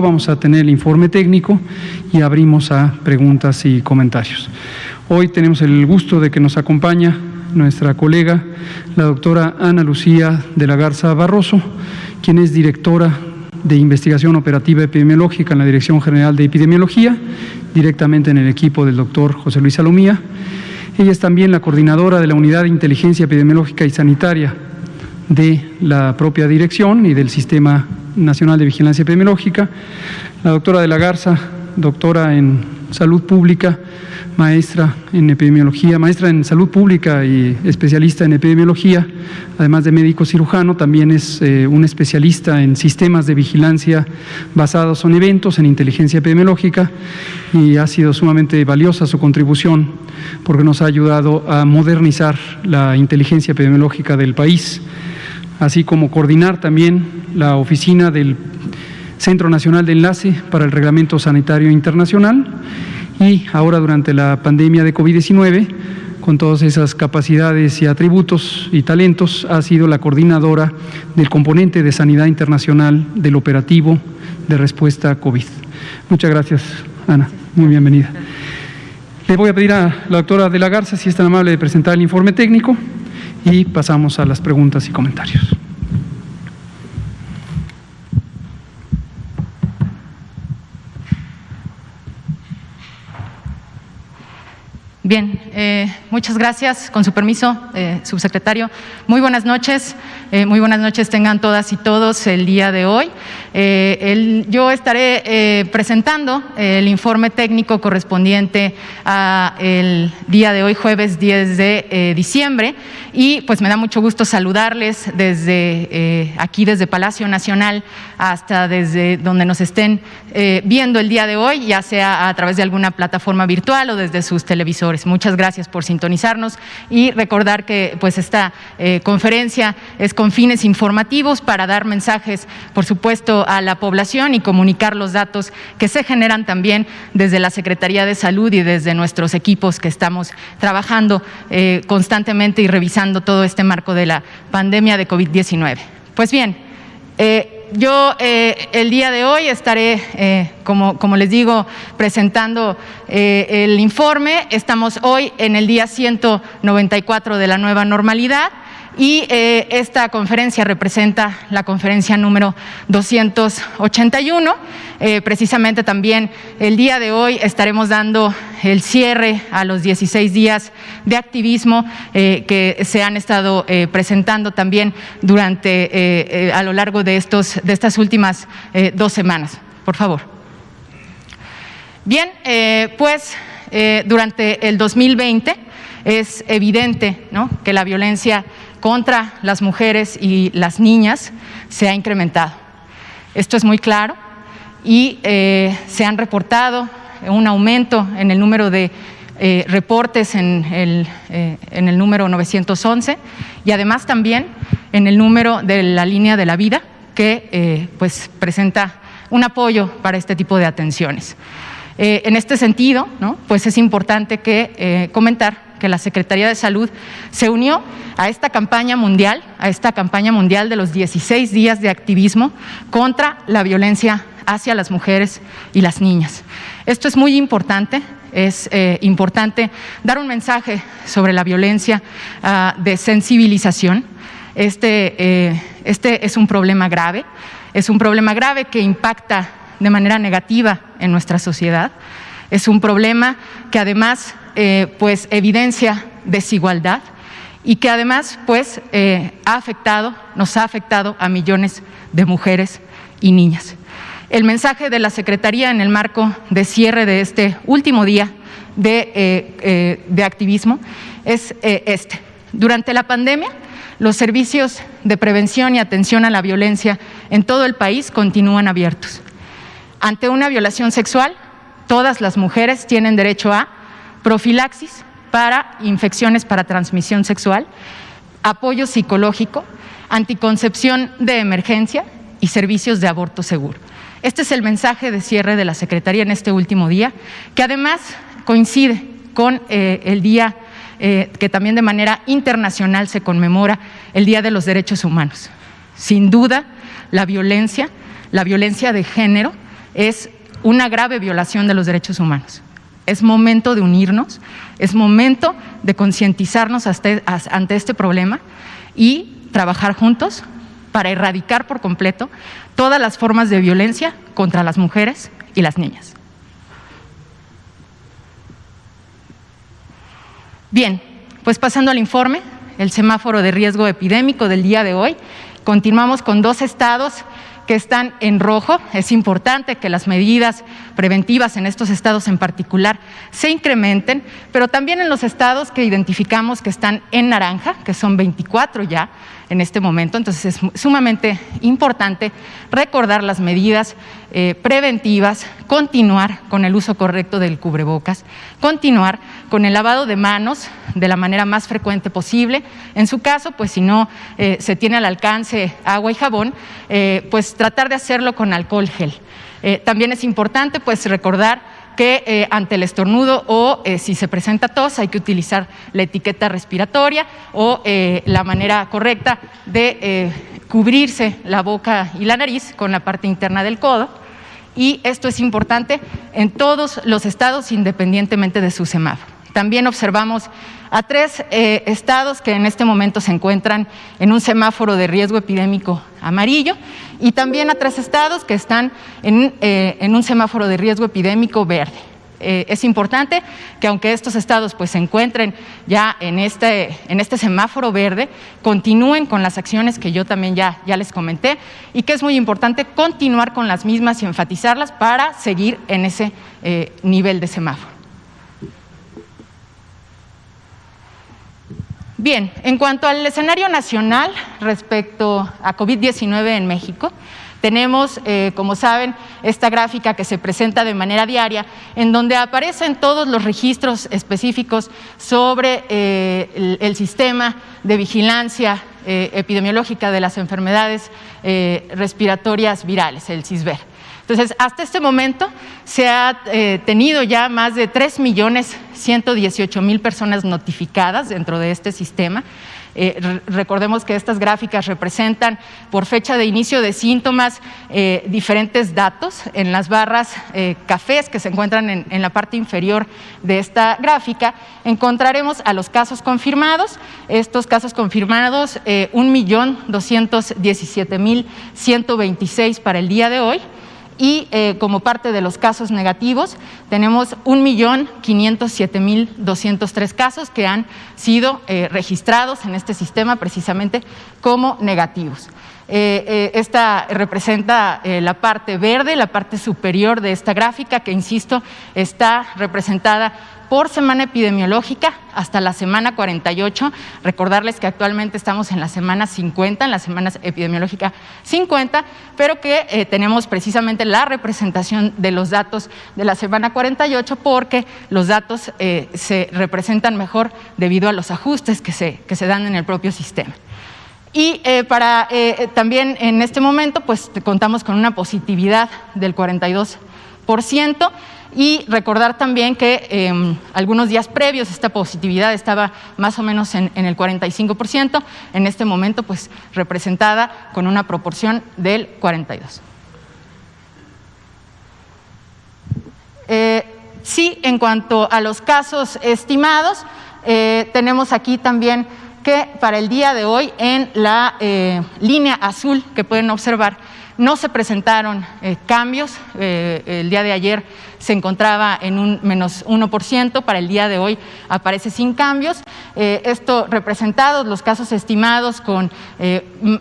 Vamos a tener el informe técnico y abrimos a preguntas y comentarios. Hoy tenemos el gusto de que nos acompaña nuestra colega, la doctora Ana Lucía de la Garza Barroso, quien es directora de Investigación Operativa Epidemiológica en la Dirección General de Epidemiología, directamente en el equipo del doctor José Luis Salomía. Ella es también la coordinadora de la Unidad de Inteligencia Epidemiológica y Sanitaria de la propia dirección y del Sistema Nacional de Vigilancia Epidemiológica. La doctora de la Garza, doctora en Salud Pública, maestra en Epidemiología, maestra en Salud Pública y especialista en Epidemiología, además de médico cirujano, también es un especialista en sistemas de vigilancia basados en eventos, en inteligencia epidemiológica, y ha sido sumamente valiosa su contribución porque nos ha ayudado a modernizar la inteligencia epidemiológica del país, así como coordinar también la oficina del Centro Nacional de Enlace para el Reglamento Sanitario Internacional, y ahora durante la pandemia de COVID-19, con todas esas capacidades y atributos y talentos, ha sido la coordinadora del componente de Sanidad Internacional del operativo de respuesta a COVID. Muchas gracias, Ana. Muy bienvenida. Le voy a pedir a la doctora de la Garza si es tan amable de presentar el informe técnico y pasamos a las preguntas y comentarios. Bien, muchas gracias. Con su permiso, subsecretario. Muy buenas noches tengan todas y todos el día de hoy. Yo estaré presentando el informe técnico correspondiente a el día de hoy, jueves 10 de diciembre, y pues me da mucho gusto saludarles desde aquí, desde Palacio Nacional, hasta desde donde nos estén viendo el día de hoy, ya sea a través de alguna plataforma virtual o desde sus televisores. Muchas gracias por sintonizarnos y recordar que pues esta conferencia es con fines informativos para dar mensajes, por supuesto, a la población y comunicar los datos que se generan también desde la Secretaría de Salud y desde nuestros equipos que estamos trabajando constantemente y revisando todo este marco de la pandemia de COVID-19. Pues bien, yo el día de hoy estaré, como les digo, presentando el informe. Estamos hoy en el día 194 de la nueva normalidad y esta conferencia representa la conferencia número 281. Precisamente también el día de hoy estaremos dando el cierre a los 16 días de activismo que se han estado presentando también durante a lo largo de estas últimas 2 semanas. Por favor. Bien, pues durante el 2020 es evidente, ¿no?, que la violencia contra las mujeres y las niñas se ha incrementado. Esto es muy claro y se han reportado un aumento en el número de reportes en el número 911 y además también en el número de la línea de la vida que pues presenta un apoyo para este tipo de atenciones. En este sentido, ¿no?, pues es importante comentar que la Secretaría de Salud se unió a esta campaña mundial de los 16 días de activismo contra la violencia hacia las mujeres y las niñas. Esto es muy importante, es importante dar un mensaje sobre la violencia de sensibilización. Este es un problema grave, que impacta de manera negativa en nuestra sociedad. Es un problema que además pues evidencia desigualdad y que además pues nos ha afectado a millones de mujeres y niñas. El mensaje de la Secretaría en el marco de cierre de este último día de activismo es este. Durante la pandemia, los servicios de prevención y atención a la violencia en todo el país continúan abiertos. Ante una violación sexual, todas las mujeres tienen derecho a profilaxis para infecciones para transmisión sexual, apoyo psicológico, anticoncepción de emergencia y servicios de aborto seguro. Este es el mensaje de cierre de la Secretaría en este último día, que además coincide con el día que también de manera internacional se conmemora, el Día de los Derechos Humanos. Sin duda, la violencia de género es una grave violación de los derechos humanos. Es momento de unirnos, es momento de concientizarnos ante este problema y trabajar juntos para erradicar por completo todas las formas de violencia contra las mujeres y las niñas. Bien, pues pasando al informe, el semáforo de riesgo epidémico del día de hoy, continuamos con 2 estados que están en rojo. Es importante que las medidas preventivas en estos estados en particular se incrementen, pero también en los estados que identificamos que están en naranja, que son 24 ya en este momento. Entonces es sumamente importante recordar las medidas preventivas, continuar con el uso correcto del cubrebocas, continuar con el lavado de manos de la manera más frecuente posible. En su caso, pues si no se tiene al alcance agua y jabón, pues tratar de hacerlo con alcohol gel. También es importante pues recordar que ante el estornudo o si se presenta tos hay que utilizar la etiqueta respiratoria o la manera correcta de cubrirse la boca y la nariz con la parte interna del codo. Y esto es importante en todos los estados independientemente de su semáforo. También observamos a 3 estados que en este momento se encuentran en un semáforo de riesgo epidémico amarillo y también a 3 estados que están en un semáforo de riesgo epidémico verde. Es importante que aunque estos estados pues se encuentren ya en este semáforo verde, continúen con las acciones que yo también ya les comenté y que es muy importante continuar con las mismas y enfatizarlas para seguir en ese nivel de semáforo. Bien, en cuanto al escenario nacional respecto a COVID-19 en México, tenemos, como saben, esta gráfica que se presenta de manera diaria, en donde aparecen todos los registros específicos sobre el sistema de vigilancia epidemiológica de las enfermedades respiratorias virales, el CISVER. Entonces, hasta este momento se ha tenido ya más de 3.118.000 personas notificadas dentro de este sistema. Recordemos que estas gráficas representan por fecha de inicio de síntomas diferentes datos. En las barras cafés que se encuentran en la parte inferior de esta gráfica encontraremos a los casos confirmados. Estos casos confirmados, 1.217.126 para el día de hoy. Y como parte de los casos negativos, tenemos 1.507.203 casos que han sido registrados en este sistema precisamente como negativos. Esta representa la parte verde, la parte superior de esta gráfica, que insisto, está representada por semana epidemiológica hasta la semana 48. Recordarles que actualmente estamos en la semana 50, en la semana epidemiológica 50, pero que tenemos precisamente la representación de los datos de la semana 48 porque los datos se representan mejor debido a los ajustes que se dan en el propio sistema. Y también en este momento pues contamos con una positividad del 42%. Y recordar también que algunos días previos esta positividad estaba más o menos en el 45%, en este momento pues representada con una proporción del 42%. Sí, en cuanto a los casos estimados, tenemos aquí también que para el día de hoy en la línea azul que pueden observar no se presentaron cambios. El día de ayer se encontraba en un menos 1%, para el día de hoy aparece sin cambios. Esto representados los casos estimados con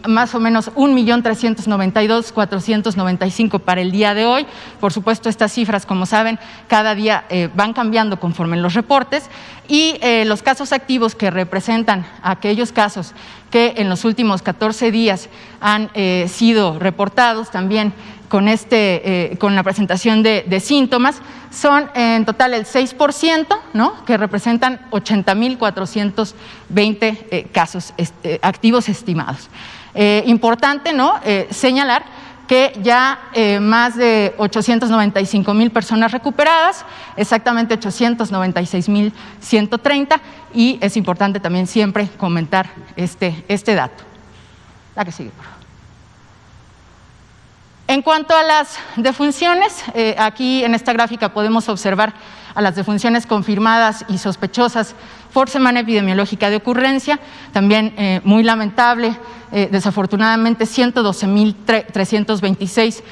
más o menos 1.392.495 para el día de hoy. Por supuesto, estas cifras, como saben, cada día van cambiando conforme los reportes. Y los casos activos, que representan aquellos casos que en los últimos 14 días han sido reportados también con la presentación de síntomas, son en total el 6%, ¿no?, que representan 80.420 casos activos estimados. Importante, ¿no?, señalar que ya más de 895.000 personas recuperadas, exactamente 896.130, y es importante también siempre comentar este dato. La que sigue, por favor. En cuanto a las defunciones, aquí en esta gráfica podemos observar a las defunciones confirmadas y sospechosas por semana epidemiológica de ocurrencia, también muy lamentable, desafortunadamente 112.326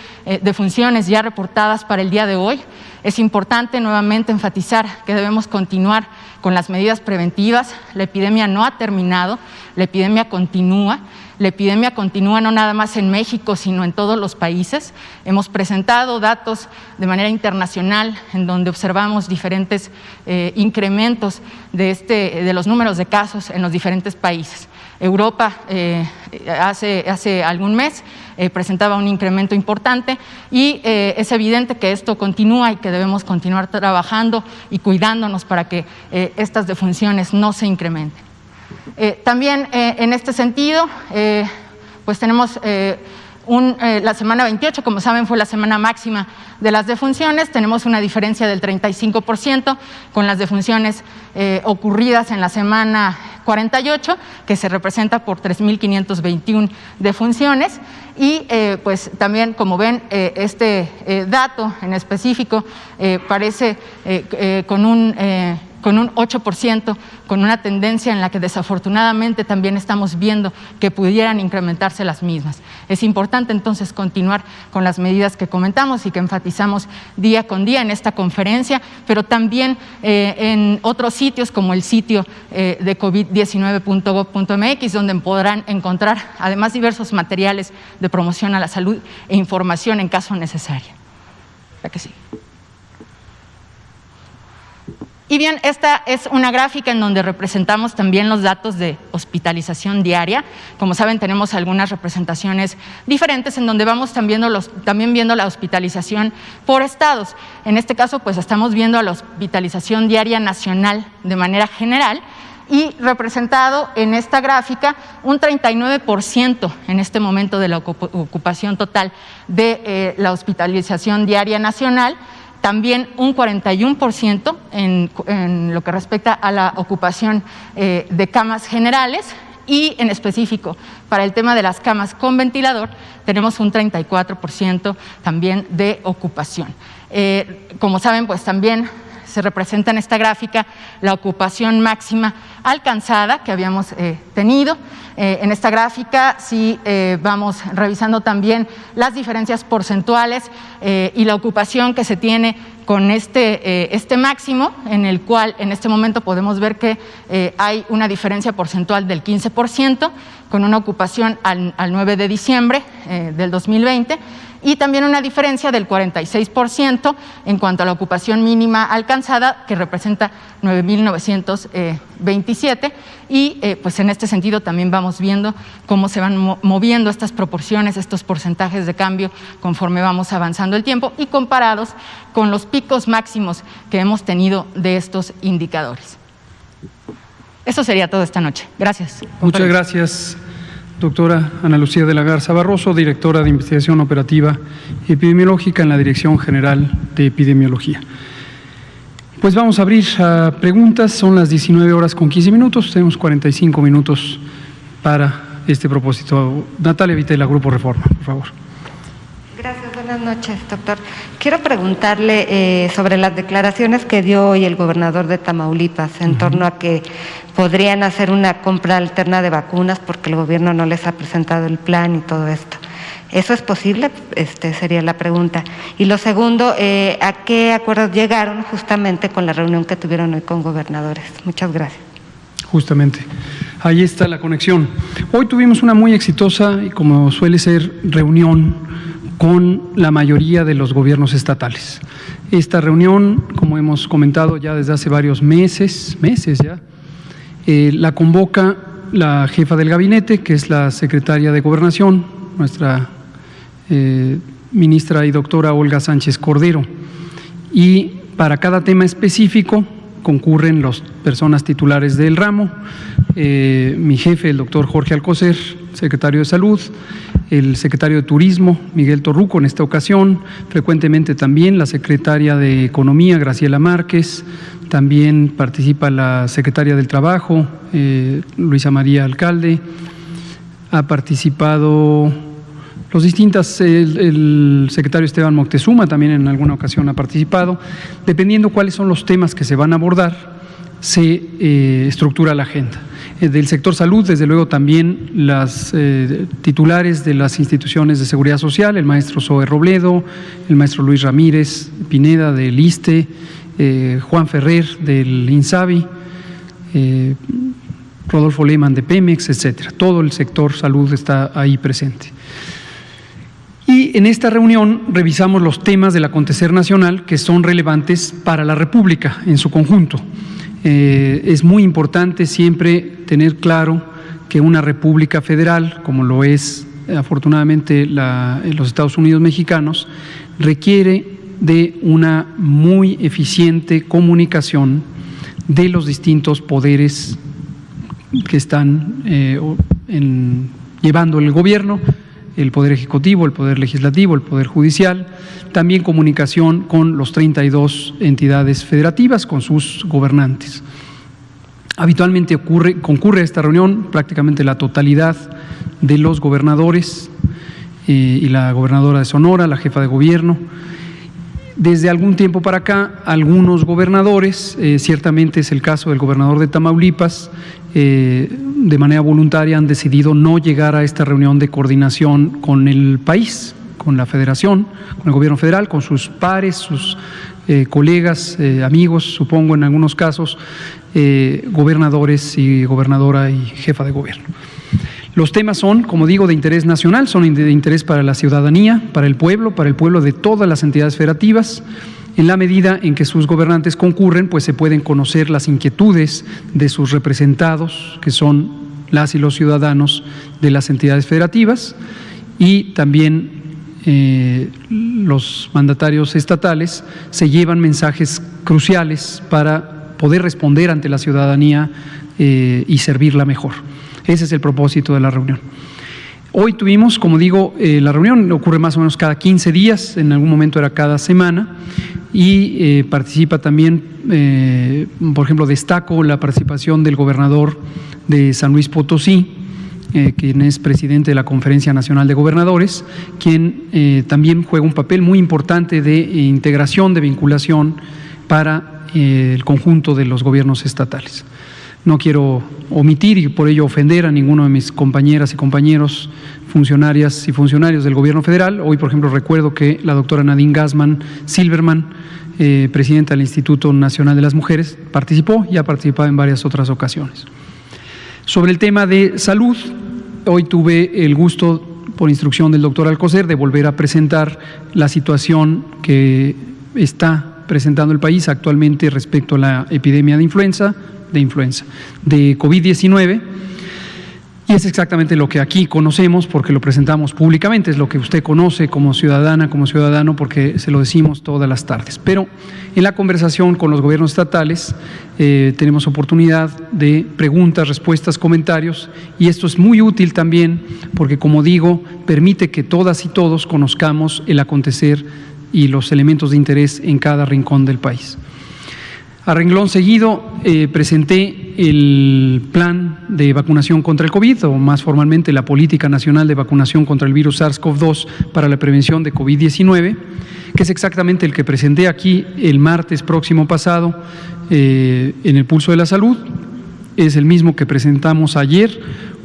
defunciones ya reportadas para el día de hoy. Es importante nuevamente enfatizar que debemos continuar con las medidas preventivas. La epidemia no ha terminado, la epidemia continúa. La epidemia continúa no nada más en México, sino en todos los países. Hemos presentado datos de manera internacional en donde observamos diferentes incrementos de los números de casos en los diferentes países. Europa hace algún mes presentaba un incremento importante y es evidente que esto continúa y que debemos continuar trabajando y cuidándonos para que estas defunciones no se incrementen. También en este sentido, pues tenemos la semana 28, como saben, fue la semana máxima de las defunciones. Tenemos una diferencia del 35% con las defunciones ocurridas en la semana 48, que se representa por 3.521 defunciones. Y pues también, como ven, este dato en específico parece con un 8%, con una tendencia en la que desafortunadamente también estamos viendo que pudieran incrementarse las mismas. Es importante entonces continuar con las medidas que comentamos y que enfatizamos día con día en esta conferencia, pero también en otros sitios como el sitio de covid19.gov.mx, donde podrán encontrar además diversos materiales de promoción a la salud e información en caso necesario. ¿Verdad que sí? Y bien, esta es una gráfica en donde representamos también los datos de hospitalización diaria. Como saben, tenemos algunas representaciones diferentes en donde vamos también viendo la hospitalización por estados. En este caso, pues estamos viendo a la hospitalización diaria nacional de manera general y representado en esta gráfica un 39% en este momento de la ocupación total de la hospitalización diaria nacional. También un 41% en lo que respecta a la ocupación de camas generales y en específico para el tema de las camas con ventilador tenemos un 34% también de ocupación. Como saben, pues también se representa en esta gráfica la ocupación máxima alcanzada que habíamos tenido. En esta gráfica sí vamos revisando también las diferencias porcentuales y la ocupación que se tiene con este máximo, en el cual en este momento podemos ver que hay una diferencia porcentual del 15%, con una ocupación al 9 de diciembre del 2020, y también una diferencia del 46% en cuanto a la ocupación mínima alcanzada, que representa 9.927, y pues en este sentido también vamos viendo cómo se van moviendo estas proporciones, estos porcentajes de cambio conforme vamos avanzando el tiempo y comparados con los picos máximos que hemos tenido de estos indicadores. Eso sería todo esta noche. Gracias. Muchas gracias, doctora Ana Lucía de la Garza Barroso, directora de Investigación Operativa Epidemiológica en la Dirección General de Epidemiología. Pues vamos a abrir a preguntas. Son las 19:15. Tenemos 45 minutos para este propósito. Natalia Vitela, Grupo Reforma, por favor. Gracias, buenas noches, doctor. Quiero preguntarle sobre las declaraciones que dio hoy el gobernador de Tamaulipas en torno a que podrían hacer una compra alterna de vacunas porque el gobierno no les ha presentado el plan y todo esto. ¿Eso es posible? Sería la pregunta. Y lo segundo, ¿a qué acuerdos llegaron justamente con la reunión que tuvieron hoy con gobernadores? Muchas gracias. Justamente, ahí está la conexión. Hoy tuvimos una muy exitosa y, como suele ser, reunión con la mayoría de los gobiernos estatales. Esta reunión, como hemos comentado ya desde hace varios meses ya, la convoca la jefa del gabinete, que es la secretaria de Gobernación, nuestra ministra y doctora Olga Sánchez Cordero. Y para cada tema específico concurren las personas titulares del ramo, mi jefe, el doctor Jorge Alcocer, secretario de Salud, el secretario de Turismo, Miguel Torruco, en esta ocasión, frecuentemente también la secretaria de Economía, Graciela Márquez, también participa la secretaria del Trabajo, Luisa María Alcalde, ha participado El secretario Esteban Moctezuma también en alguna ocasión ha participado. Dependiendo cuáles son los temas que se van a abordar, se estructura la agenda. Del sector salud, desde luego también las titulares de las instituciones de seguridad social, el maestro Zoe Robledo, el maestro Luis Ramírez Pineda del ISSSTE, Juan Ferrer del INSABI, Rodolfo Lehmann de Pemex, etcétera. Todo el sector salud está ahí presente. Y en esta reunión revisamos los temas del acontecer nacional que son relevantes para la República en su conjunto. Es muy importante siempre tener claro que una república federal, como lo es afortunadamente los Estados Unidos mexicanos, requiere de una muy eficiente comunicación de los distintos poderes que están llevando el gobierno, el Poder Ejecutivo, el Poder Legislativo, el Poder Judicial, también comunicación con los 32 entidades federativas, con sus gobernantes. Habitualmente concurre a esta reunión prácticamente la totalidad de los gobernadores y la gobernadora de Sonora, la jefa de gobierno. Desde algún tiempo para acá, algunos gobernadores, ciertamente es el caso del gobernador de Tamaulipas, de manera voluntaria han decidido no llegar a esta reunión de coordinación con el país, con la federación, con el gobierno federal, con sus pares, sus colegas, amigos, supongo en algunos casos, gobernadores y gobernadora y jefa de gobierno. Los temas son, como digo, de interés nacional, son de interés para la ciudadanía, para el pueblo de todas las entidades federativas. En la medida en que sus gobernantes concurren, pues se pueden conocer las inquietudes de sus representados, que son las y los ciudadanos de las entidades federativas, y también los mandatarios estatales se llevan mensajes cruciales para poder responder ante la ciudadanía y servirla mejor. Ese es el propósito de la reunión. Hoy tuvimos, como digo, la reunión ocurre más o menos cada 15 días, en algún momento era cada semana, y participa también, por ejemplo, destaco la participación del gobernador de San Luis Potosí, quien es presidente de la Conferencia Nacional de Gobernadores, quien también juega un papel muy importante de integración, de vinculación para el conjunto de los gobiernos estatales. No quiero omitir y por ello ofender a ninguno de mis compañeras y compañeros, funcionarias y funcionarios del gobierno federal. Hoy, por ejemplo, recuerdo que la doctora Nadine Gassman Silverman, presidenta del Instituto Nacional de las Mujeres, participó y ha participado en varias otras ocasiones. Sobre el tema de salud, hoy tuve el gusto, por instrucción del doctor Alcocer, de volver a presentar la situación que está presentando el país actualmente respecto a la epidemia de COVID-19, y es exactamente lo que aquí conocemos porque lo presentamos públicamente, es lo que usted conoce como ciudadana, como ciudadano, porque se lo decimos todas las tardes. Pero en la conversación con los gobiernos estatales tenemos oportunidad de preguntas, respuestas, comentarios, y esto es muy útil también porque, como digo, permite que todas y todos conozcamos el acontecer y los elementos de interés en cada rincón del país. A renglón seguido, presenté el plan de vacunación contra el COVID, o más formalmente la Política Nacional de Vacunación contra el virus SARS-CoV-2 para la prevención de COVID-19, que es exactamente el que presenté aquí el martes próximo pasado en el Pulso de la Salud. Es el mismo que presentamos ayer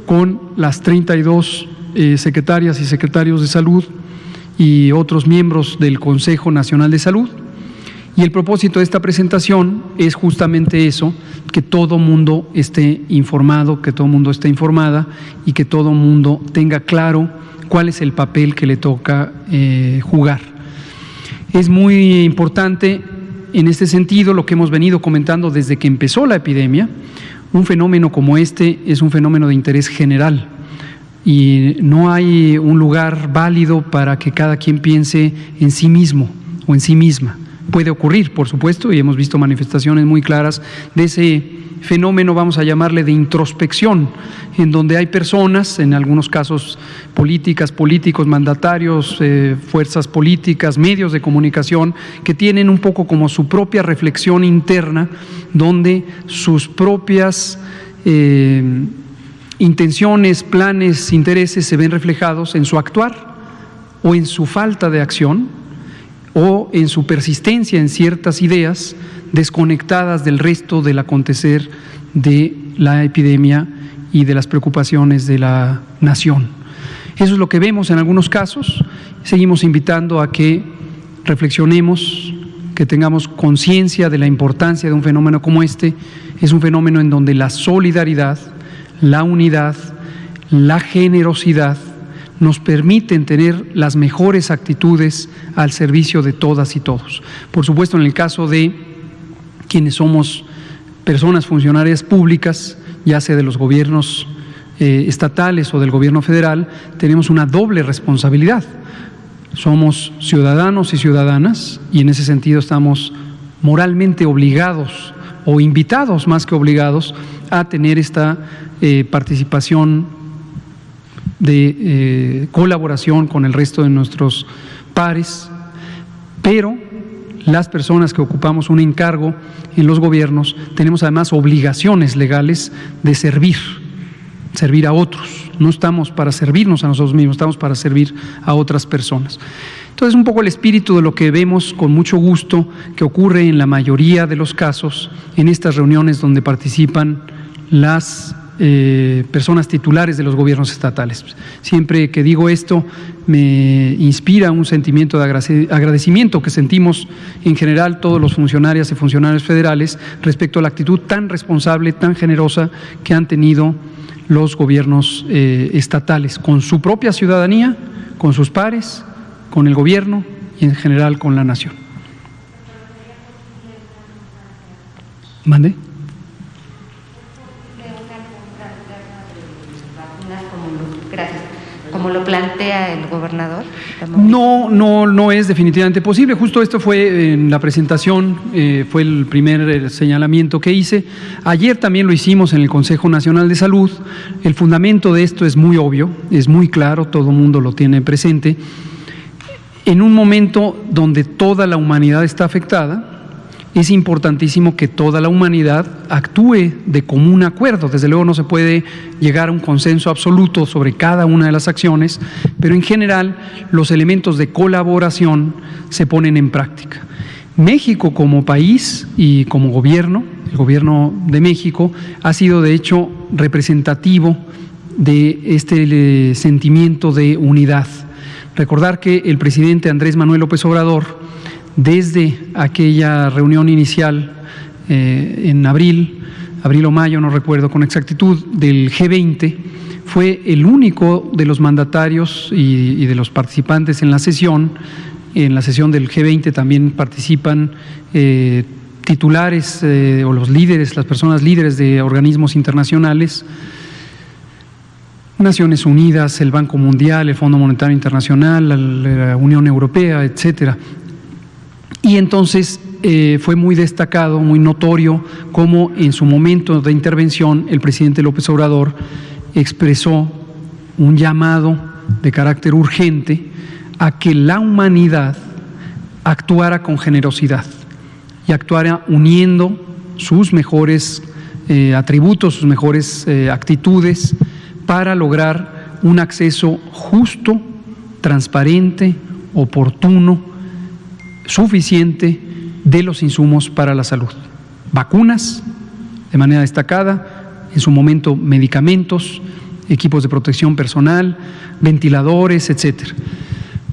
con las 32 secretarias y secretarios de salud y otros miembros del Consejo Nacional de Salud. Y el propósito de esta presentación es justamente eso, que todo mundo esté informado, que todo mundo esté informada y que todo mundo tenga claro cuál es el papel que le toca jugar. Es muy importante en este sentido lo que hemos venido comentando desde que empezó la epidemia. Un fenómeno como este es un fenómeno de interés general y no hay un lugar válido para que cada quien piense en sí mismo o en sí misma. Puede ocurrir, por supuesto, y hemos visto manifestaciones muy claras de ese fenómeno, vamos a llamarle de introspección, en donde hay personas, en algunos casos políticos, mandatarios, fuerzas políticas, medios de comunicación, que tienen un poco como su propia reflexión interna, donde sus propias intenciones, planes, intereses se ven reflejados en su actuar o en su falta de acción o en su persistencia en ciertas ideas desconectadas del resto del acontecer de la epidemia y de las preocupaciones de la nación. Eso es lo que vemos en algunos casos. Seguimos invitando a que reflexionemos, que tengamos conciencia de la importancia de un fenómeno como este. Es un fenómeno en donde la solidaridad, la unidad, la generosidad nos permiten tener las mejores actitudes al servicio de todas y todos. Por supuesto, en el caso de quienes somos personas funcionarias públicas, ya sea de los gobiernos estatales o del gobierno federal, tenemos una doble responsabilidad. Somos ciudadanos y ciudadanas y en ese sentido estamos moralmente obligados o invitados más que obligados a tener esta participación de colaboración con el resto de nuestros pares, pero las personas que ocupamos un encargo en los gobiernos tenemos además obligaciones legales de servir a otros. No estamos para servirnos a nosotros mismos, estamos para servir a otras personas. Entonces, un poco el espíritu de lo que vemos con mucho gusto que ocurre en la mayoría de los casos en estas reuniones donde participan las personas titulares de los gobiernos estatales. Siempre que digo esto me inspira un sentimiento de agradecimiento que sentimos en general todos los funcionarias y funcionarios federales respecto a la actitud tan responsable, tan generosa que han tenido los gobiernos estatales con su propia ciudadanía, con sus pares, con el gobierno y en general con la nación. ¿Mande? Como lo plantea el gobernador. No es definitivamente posible. Justo esto fue en la presentación, fue el primer señalamiento que hice. Ayer también lo hicimos en el Consejo Nacional de Salud. El fundamento de esto es muy obvio, es muy claro, todo el mundo lo tiene presente. En un momento donde toda la humanidad está afectada, es importantísimo que toda la humanidad actúe de común acuerdo. Desde luego no se puede llegar a un consenso absoluto sobre cada una de las acciones, pero en general los elementos de colaboración se ponen en práctica. México como país y como gobierno, el gobierno de México, ha sido de hecho representativo de este sentimiento de unidad. Recordar que el presidente Andrés Manuel López Obrador, desde aquella reunión inicial en abril o mayo, no recuerdo con exactitud, del G20, fue el único de los mandatarios y de los participantes en la sesión. En la sesión del G20 también participan titulares o los líderes, las personas líderes de organismos internacionales, Naciones Unidas, el Banco Mundial, el Fondo Monetario Internacional, la Unión Europea, etcétera. Y entonces fue muy destacado, muy notorio, cómo en su momento de intervención el presidente López Obrador expresó un llamado de carácter urgente a que la humanidad actuara con generosidad y actuara uniendo sus mejores atributos, sus mejores actitudes para lograr un acceso justo, transparente, oportuno, suficiente de los insumos para la salud. Vacunas, de manera destacada, en su momento medicamentos, equipos de protección personal, ventiladores, etcétera.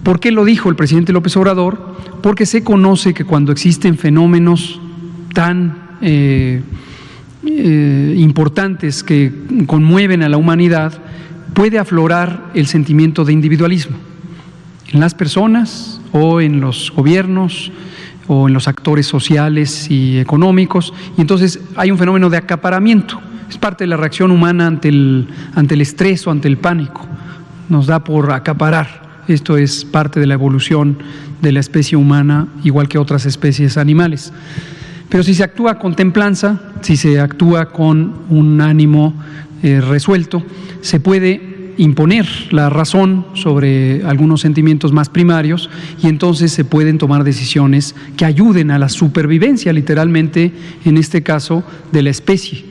¿Por qué lo dijo el presidente López Obrador? Porque se conoce que cuando existen fenómenos tan importantes que conmueven a la humanidad, puede aflorar el sentimiento de individualismo en las personas o en los gobiernos o en los actores sociales y económicos, y entonces hay un fenómeno de acaparamiento. Es parte de la reacción humana ante el estrés o ante el pánico. Nos da por acaparar. Esto es parte de la evolución de la especie humana, igual que otras especies animales. Pero si se actúa con templanza, si se actúa con un ánimo resuelto, se puede imponer la razón sobre algunos sentimientos más primarios y entonces se pueden tomar decisiones que ayuden a la supervivencia, literalmente, en este caso, de la especie.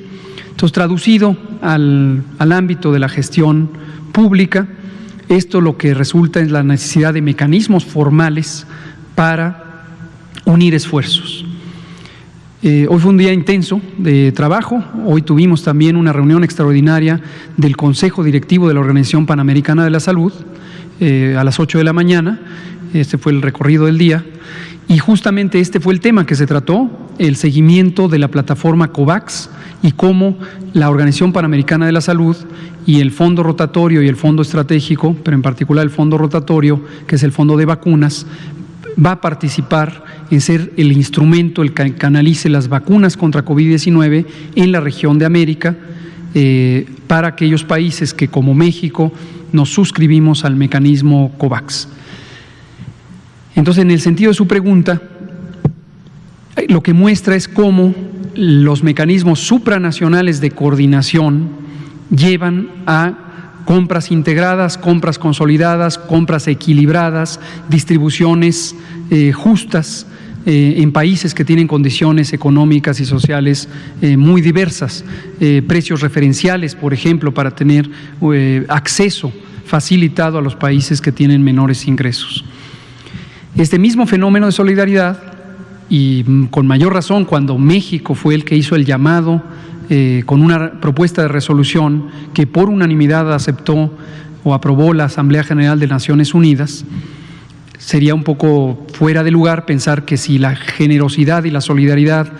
Entonces, traducido al ámbito de la gestión pública, Esto lo que resulta es la necesidad de mecanismos formales para unir esfuerzos. Hoy fue un día intenso de trabajo. Hoy tuvimos también una reunión extraordinaria del Consejo Directivo de la Organización Panamericana de la Salud a las 8 de la mañana. Este fue el recorrido del día. Y justamente este fue el tema que se trató, el seguimiento de la plataforma COVAX y cómo la Organización Panamericana de la Salud y el Fondo Rotatorio y el Fondo Estratégico, pero en particular el Fondo Rotatorio, que es el Fondo de Vacunas, va a participar en ser el instrumento, el que canalice las vacunas contra COVID-19 en la región de América, para aquellos países que, como México, nos suscribimos al mecanismo COVAX. Entonces, en el sentido de su pregunta, lo que muestra es cómo los mecanismos supranacionales de coordinación llevan a compras integradas, compras consolidadas, compras equilibradas, distribuciones justas en países que tienen condiciones económicas y sociales muy diversas, precios referenciales, por ejemplo, para tener acceso facilitado a los países que tienen menores ingresos. Este mismo fenómeno de solidaridad, y con mayor razón cuando México fue el que hizo el llamado con una propuesta de resolución que por unanimidad aceptó o aprobó la Asamblea General de Naciones Unidas, sería un poco fuera de lugar pensar que si la generosidad y la solidaridad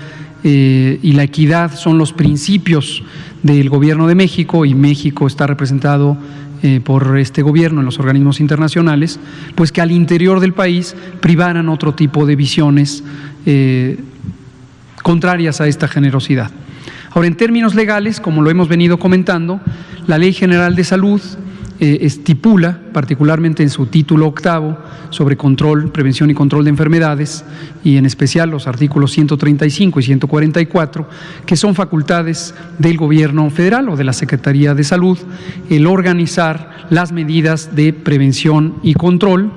y la equidad son los principios del Gobierno de México, y México está representado por este gobierno en los organismos internacionales, pues que al interior del país privaran otro tipo de visiones contrarias a esta generosidad. Ahora, en términos legales, como lo hemos venido comentando, la Ley General de Salud estipula, particularmente en su título 8 sobre control, prevención y control de enfermedades, y en especial los artículos 135 y 144, que son facultades del Gobierno federal o de la Secretaría de Salud, el organizar las medidas de prevención y control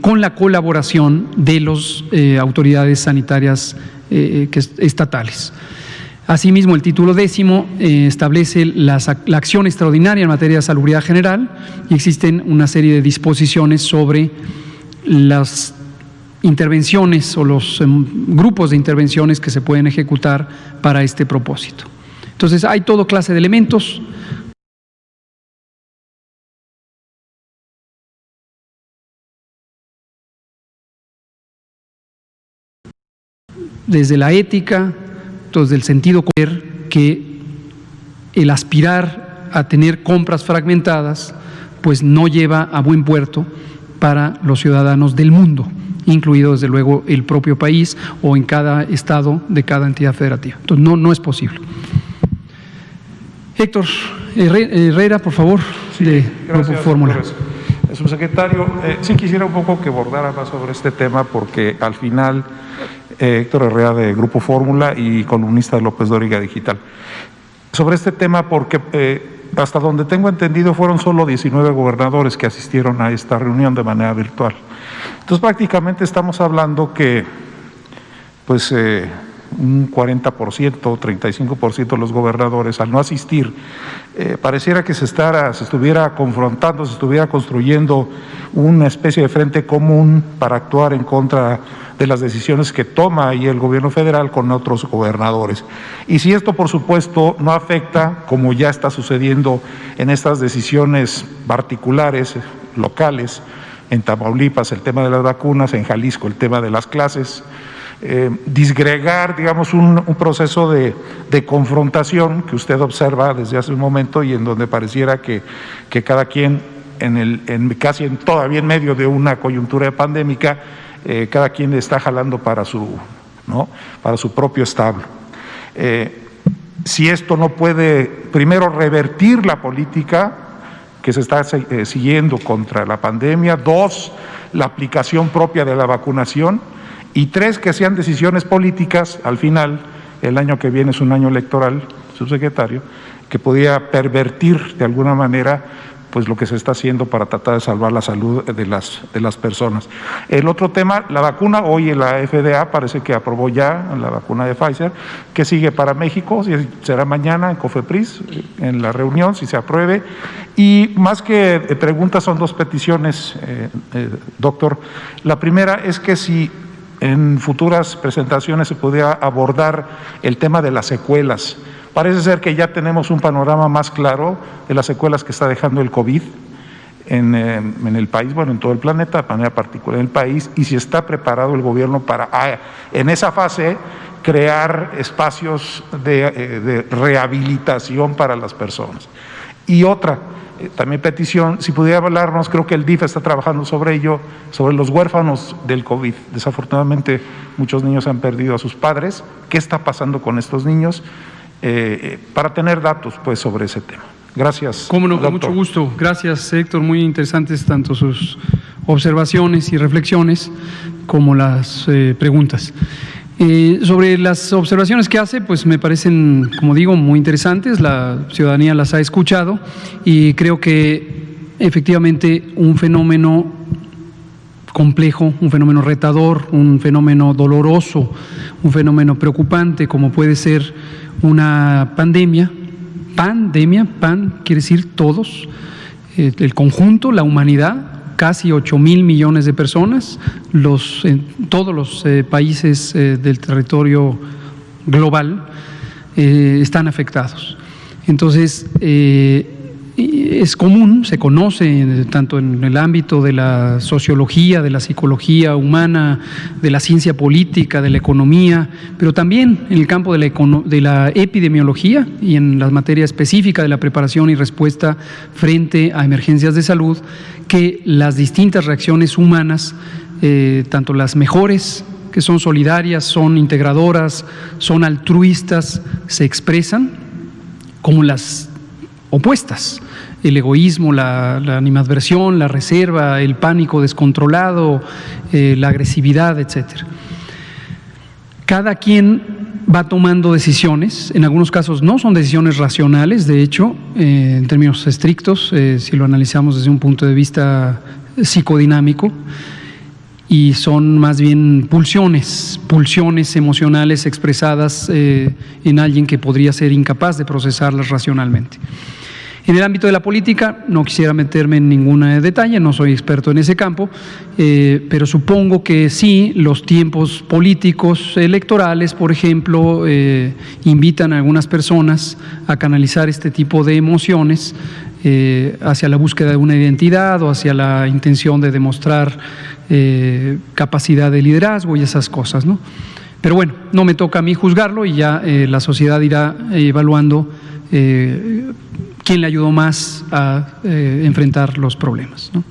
con la colaboración de las autoridades sanitarias estatales. Asimismo, el título 10 establece la acción extraordinaria en materia de salubridad general, y existen una serie de disposiciones sobre las intervenciones o los grupos de intervenciones que se pueden ejecutar para este propósito. Entonces, hay toda clase de elementos. Desde la ética, desde el sentido común, que el aspirar a tener compras fragmentadas pues no lleva a buen puerto para los ciudadanos del mundo, incluido desde luego el propio país o en cada estado de cada entidad federativa. Entonces no es posible. Héctor Herrera, por favor, sí, de Grupo Fórmula. Subsecretario, sí quisiera un poco que abordara más sobre este tema, porque al final Héctor Herrera de Grupo Fórmula y columnista de López Dóriga Digital. Sobre este tema, porque hasta donde tengo entendido fueron solo 19 gobernadores que asistieron a esta reunión de manera virtual. Entonces prácticamente estamos hablando que pues un 40%, 35% de los gobernadores, al no asistir, pareciera que se estuviera confrontando, se estuviera construyendo una especie de frente común para actuar en contra de las decisiones que toma ahí el gobierno federal con otros gobernadores. Y si esto, por supuesto, no afecta, como ya está sucediendo en estas decisiones particulares, locales, en Tamaulipas el tema de las vacunas, en Jalisco el tema de las clases, disgregar, digamos, un proceso de confrontación que usted observa desde hace un momento y en donde pareciera que cada quien, todavía en medio de una coyuntura pandémica, cada quien está jalando para su propio establo. Si esto no puede, primero, revertir la política que se está siguiendo contra la pandemia, 2, la aplicación propia de la vacunación, y 3, que sean decisiones políticas, al final, el año que viene es un año electoral, subsecretario, que podría pervertir de alguna manera pues lo que se está haciendo para tratar de salvar la salud de las personas. El otro tema, la vacuna, hoy la FDA parece que aprobó ya la vacuna de Pfizer, que sigue para México, será mañana en COFEPRIS, en la reunión, si se apruebe. Y más que preguntas, son dos peticiones, doctor. La primera es que si en futuras presentaciones se pudiera abordar el tema de las secuelas. Parece ser que ya tenemos un panorama más claro de las secuelas que está dejando el COVID en el país, bueno, en todo el planeta, de manera particular en el país, y si está preparado el gobierno para, en esa fase, crear espacios de rehabilitación para las personas. Y otra, también petición, si pudiera hablarnos, creo que el DIF está trabajando sobre ello, sobre los huérfanos del COVID. Desafortunadamente, muchos niños han perdido a sus padres. ¿Qué está pasando con estos niños? Para tener datos pues sobre ese tema. Gracias. Cómo no, con doctor. mucho gusto. Gracias, Héctor. Muy interesantes tanto sus observaciones y reflexiones como las preguntas. Sobre las observaciones que hace, pues me parecen, como digo, muy interesantes. La ciudadanía las ha escuchado y creo que efectivamente un fenómeno complejo, un fenómeno retador, un fenómeno doloroso, un fenómeno preocupante como puede ser una pandemia, pan quiere decir todos, el conjunto, la humanidad, casi 8,000 millones de personas, todos los países del territorio global están afectados. Entonces, es común, se conoce tanto en el ámbito de la sociología, de la psicología humana, de la ciencia política, de la economía, pero también en el campo de la epidemiología y en la materia específica de la preparación y respuesta frente a emergencias de salud, que las distintas reacciones humanas, tanto las mejores, que son solidarias, son integradoras, son altruistas, se expresan, como las opuestas, el egoísmo, la animadversión, la reserva, el pánico descontrolado, la agresividad, etcétera. Cada quien va tomando decisiones, en algunos casos no son decisiones racionales, de hecho, en términos estrictos, si lo analizamos desde un punto de vista psicodinámico, y son más bien pulsiones emocionales expresadas en alguien que podría ser incapaz de procesarlas racionalmente. En el ámbito de la política, no quisiera meterme en ningún detalle, no soy experto en ese campo, pero supongo que sí, los tiempos políticos electorales, por ejemplo, invitan a algunas personas a canalizar este tipo de emociones hacia la búsqueda de una identidad o hacia la intención de demostrar capacidad de liderazgo y esas cosas, ¿no? Pero bueno, no me toca a mí juzgarlo y ya la sociedad irá evaluando quién le ayudó más a enfrentar los problemas, ¿no?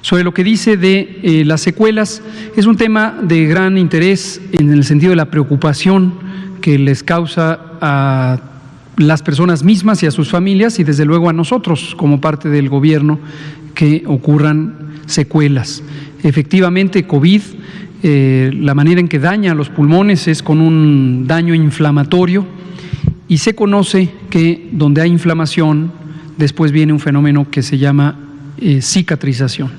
Sobre lo que dice de las secuelas, es un tema de gran interés en el sentido de la preocupación que les causa a las personas mismas y a sus familias y desde luego a nosotros como parte del gobierno que ocurran secuelas. Efectivamente, COVID, la manera en que daña a los pulmones es con un daño inflamatorio y se conoce que donde hay inflamación después viene un fenómeno que se llama cicatrización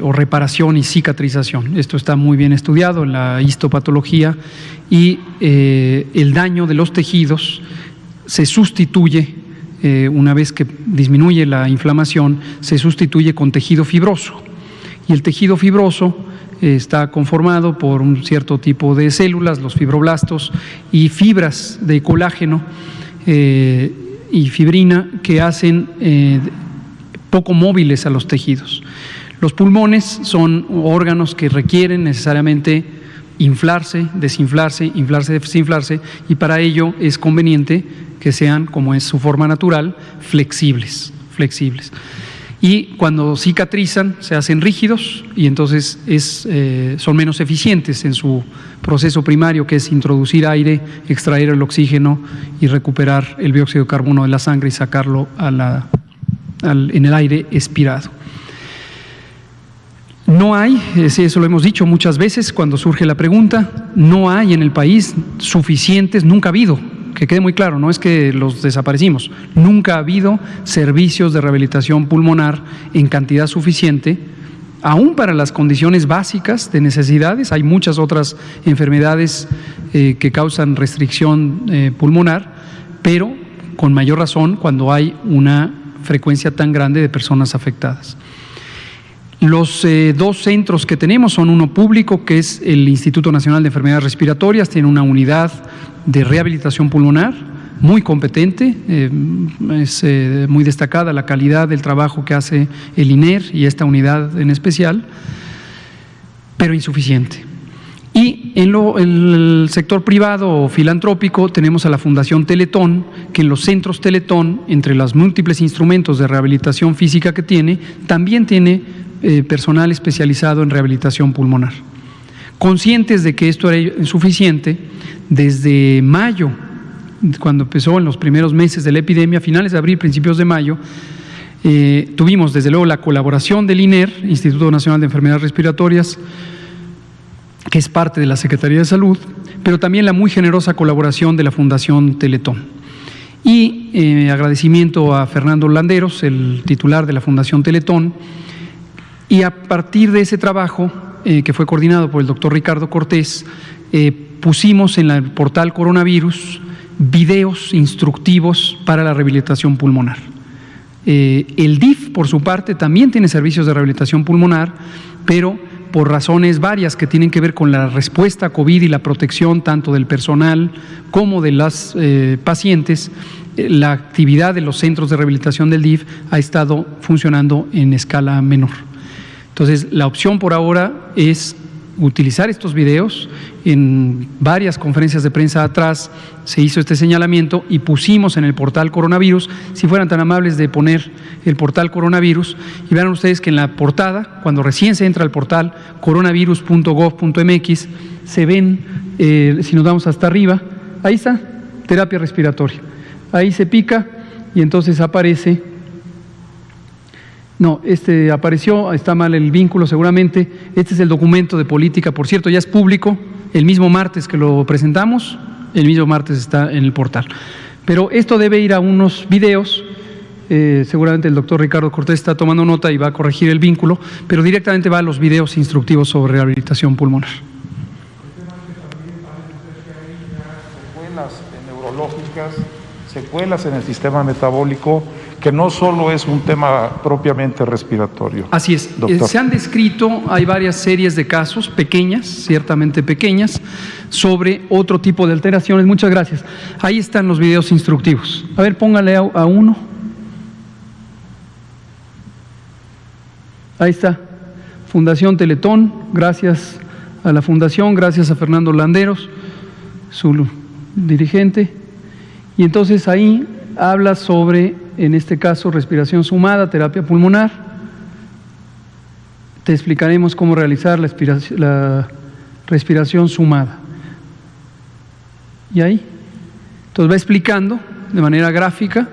o reparación y cicatrización. Esto está muy bien estudiado en la histopatología y el daño de los tejidos se sustituye, una vez que disminuye la inflamación, se sustituye con tejido fibroso. Y el tejido fibroso está conformado por un cierto tipo de células, los fibroblastos, y fibras de colágeno y fibrina que hacen poco móviles a los tejidos. Los pulmones son órganos que requieren necesariamente inflarse, desinflarse, inflarse, desinflarse, y para ello es conveniente que sean, como es su forma natural, flexibles. Y cuando cicatrizan se hacen rígidos y entonces son menos eficientes en su proceso primario, que es introducir aire, extraer el oxígeno y recuperar el dióxido de carbono de la sangre y sacarlo en el aire expirado. No hay, eso lo hemos dicho muchas veces cuando surge la pregunta, no hay en el país suficientes, nunca ha habido, que quede muy claro, no es que los desaparecimos, nunca ha habido servicios de rehabilitación pulmonar en cantidad suficiente, aún para las condiciones básicas de necesidades. Hay muchas otras enfermedades que causan restricción pulmonar, pero con mayor razón cuando hay una frecuencia tan grande de personas afectadas. Los dos centros que tenemos son uno público, que es el Instituto Nacional de Enfermedades Respiratorias, tiene una unidad de rehabilitación pulmonar muy competente, es muy destacada la calidad del trabajo que hace el INER y esta unidad en especial, pero insuficiente. Y en el sector privado o filantrópico tenemos a la Fundación Teletón, que en los centros Teletón, entre los múltiples instrumentos de rehabilitación física que tiene, también tiene personal especializado en rehabilitación pulmonar. Conscientes de que esto era insuficiente, desde mayo, cuando empezó en los primeros meses de la epidemia, finales de abril, principios de mayo, tuvimos desde luego la colaboración del INER, Instituto Nacional de Enfermedades Respiratorias, que es parte de la Secretaría de Salud, pero también la muy generosa colaboración de la Fundación Teletón. Y agradecimiento a Fernando Landeros, el titular de la Fundación Teletón, y a partir de ese trabajo, que fue coordinado por el doctor Ricardo Cortés, pusimos en el portal Coronavirus videos instructivos para la rehabilitación pulmonar. El DIF, por su parte, también tiene servicios de rehabilitación pulmonar, pero por razones varias que tienen que ver con la respuesta a COVID y la protección tanto del personal como de las pacientes, la actividad de los centros de rehabilitación del DIF ha estado funcionando en escala menor. Entonces, la opción por ahora es utilizar estos videos. En varias conferencias de prensa atrás se hizo este señalamiento y pusimos en el portal Coronavirus, si fueran tan amables de poner el portal Coronavirus, y verán ustedes que en la portada, cuando recién se entra al portal coronavirus.gov.mx, se ven, si nos vamos hasta arriba, ahí está, terapia respiratoria. Ahí se pica y entonces aparece. No, apareció, está mal el vínculo seguramente. Este es el documento de política, por cierto, ya es público. El mismo martes que lo presentamos, el mismo martes está en el portal. Pero esto debe ir a unos videos, seguramente el doctor Ricardo Cortés está tomando nota y va a corregir el vínculo, pero directamente va a los videos instructivos sobre rehabilitación pulmonar. Secuelas neurológicas, secuelas en el sistema metabólico, que no solo es un tema propiamente respiratorio. Así es, se han descrito, hay varias series de casos pequeñas, ciertamente pequeñas, sobre otro tipo de alteraciones. Muchas gracias. Ahí están los videos instructivos. A ver, póngale a uno. Ahí está, Fundación Teletón, gracias a la Fundación, gracias a Fernando Landeros, su dirigente. Y entonces ahí habla sobre, en este caso, respiración sumada, terapia pulmonar. Te explicaremos cómo realizar la respiración sumada. Y ahí, entonces va explicando de manera gráfica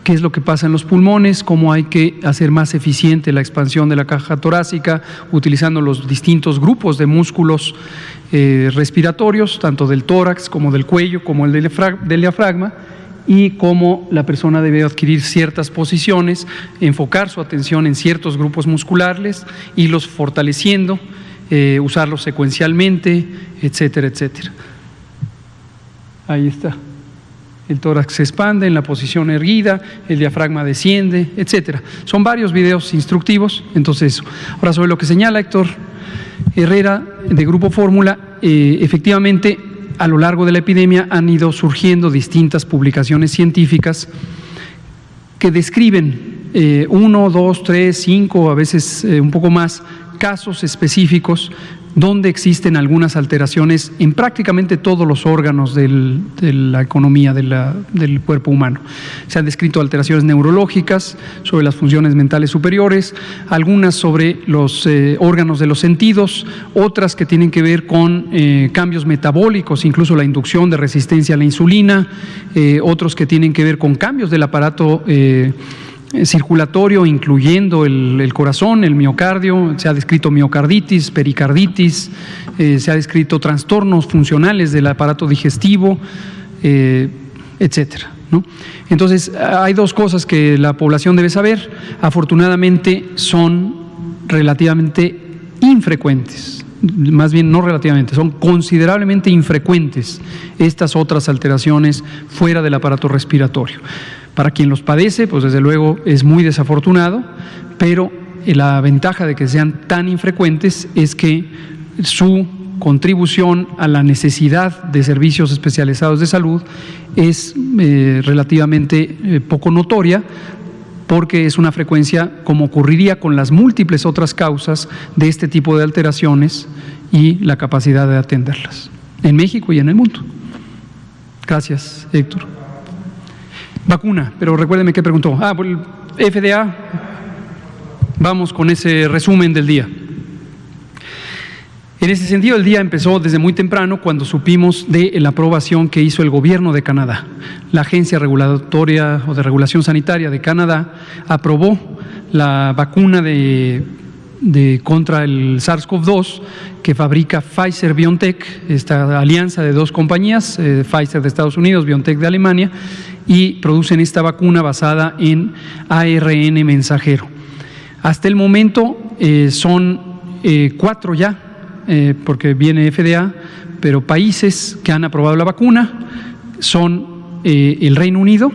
qué es lo que pasa en los pulmones, cómo hay que hacer más eficiente la expansión de la caja torácica, utilizando los distintos grupos de músculos respiratorios, tanto del tórax como del cuello, como el del diafragma, y cómo la persona debe adquirir ciertas posiciones, enfocar su atención en ciertos grupos musculares, irlos fortaleciendo, usarlos secuencialmente, etcétera, etcétera. Ahí está. El tórax se expande en la posición erguida, el diafragma desciende, etcétera. Son varios videos instructivos, entonces eso. Ahora, sobre lo que señala Héctor Herrera de Grupo Fórmula, efectivamente, a lo largo de la epidemia han ido surgiendo distintas publicaciones científicas que describen 1, 2, 3, 5, a veces un poco más, casos específicos donde existen algunas alteraciones en prácticamente todos los órganos de la economía del cuerpo humano. Se han descrito alteraciones neurológicas sobre las funciones mentales superiores, algunas sobre los órganos de los sentidos, otras que tienen que ver con cambios metabólicos, incluso la inducción de resistencia a la insulina, otros que tienen que ver con cambios del aparato circulatorio, incluyendo el corazón, el miocardio. Se ha descrito miocarditis, pericarditis, se ha descrito trastornos funcionales del aparato digestivo, etcétera, ¿no? Entonces, hay dos cosas que la población debe saber. Afortunadamente, son relativamente infrecuentes, más bien no relativamente, son considerablemente infrecuentes estas otras alteraciones fuera del aparato respiratorio. Para quien los padece, pues desde luego es muy desafortunado, pero la ventaja de que sean tan infrecuentes es que su contribución a la necesidad de servicios especializados de salud es relativamente poco notoria, porque es una frecuencia como ocurriría con las múltiples otras causas de este tipo de alteraciones y la capacidad de atenderlas en México y en el mundo. Gracias, Héctor. Vacuna, pero recuérdeme qué preguntó. Por el FDA, vamos con ese resumen del día. En ese sentido, el día empezó desde muy temprano cuando supimos de la aprobación que hizo el gobierno de Canadá. La Agencia Regulatoria o de Regulación Sanitaria de Canadá aprobó la vacuna contra el SARS-CoV-2 que fabrica Pfizer-BioNTech, esta alianza de dos compañías, Pfizer de Estados Unidos, BioNTech de Alemania, y producen esta vacuna basada en ARN mensajero. Hasta el momento son 4 ya, porque viene FDA, pero países que han aprobado la vacuna son el Reino Unido,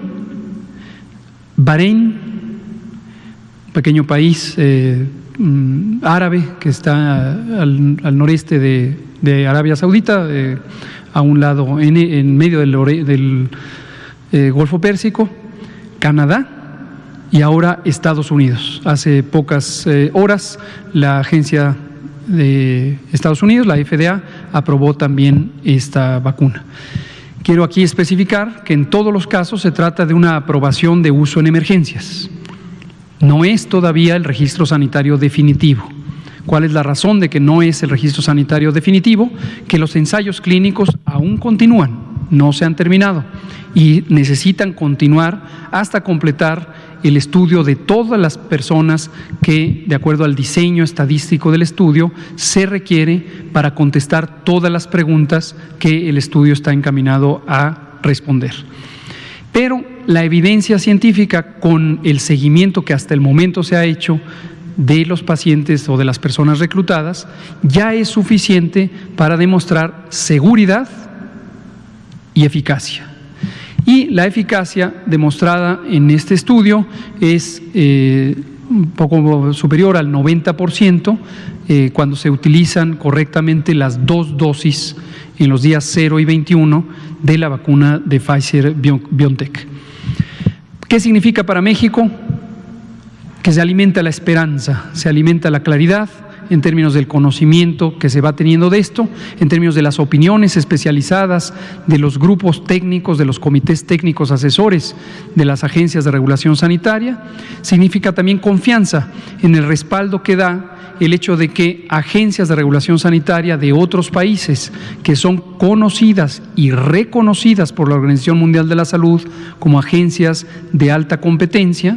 Bahrein, un pequeño país árabe que está al noreste de Arabia Saudita, a un lado, en medio del Golfo Pérsico, Canadá y ahora Estados Unidos. Hace pocas horas la agencia de Estados Unidos, la FDA, aprobó también esta vacuna. Quiero aquí especificar que en todos los casos se trata de una aprobación de uso en emergencias. No es todavía el registro sanitario definitivo. ¿Cuál es la razón de que no es el registro sanitario definitivo? Que los ensayos clínicos aún continúan, no se han terminado y necesitan continuar hasta completar el estudio de todas las personas que, de acuerdo al diseño estadístico del estudio, se requiere para contestar todas las preguntas que el estudio está encaminado a responder. Pero la evidencia científica, con el seguimiento que hasta el momento se ha hecho de los pacientes o de las personas reclutadas, ya es suficiente para demostrar seguridad y eficacia. Y la eficacia demostrada en este estudio es un poco superior al 90% cuando se utilizan correctamente las 2 dosis en los días 0 y 21 de la vacuna de Pfizer-BioNTech. ¿Qué significa para México? Que se alimenta la esperanza, se alimenta la claridad en términos del conocimiento que se va teniendo de esto, en términos de las opiniones especializadas de los grupos técnicos, de los comités técnicos asesores de las agencias de regulación sanitaria. Significa también confianza en el respaldo que da el hecho de que agencias de regulación sanitaria de otros países que son conocidas y reconocidas por la Organización Mundial de la Salud como agencias de alta competencia,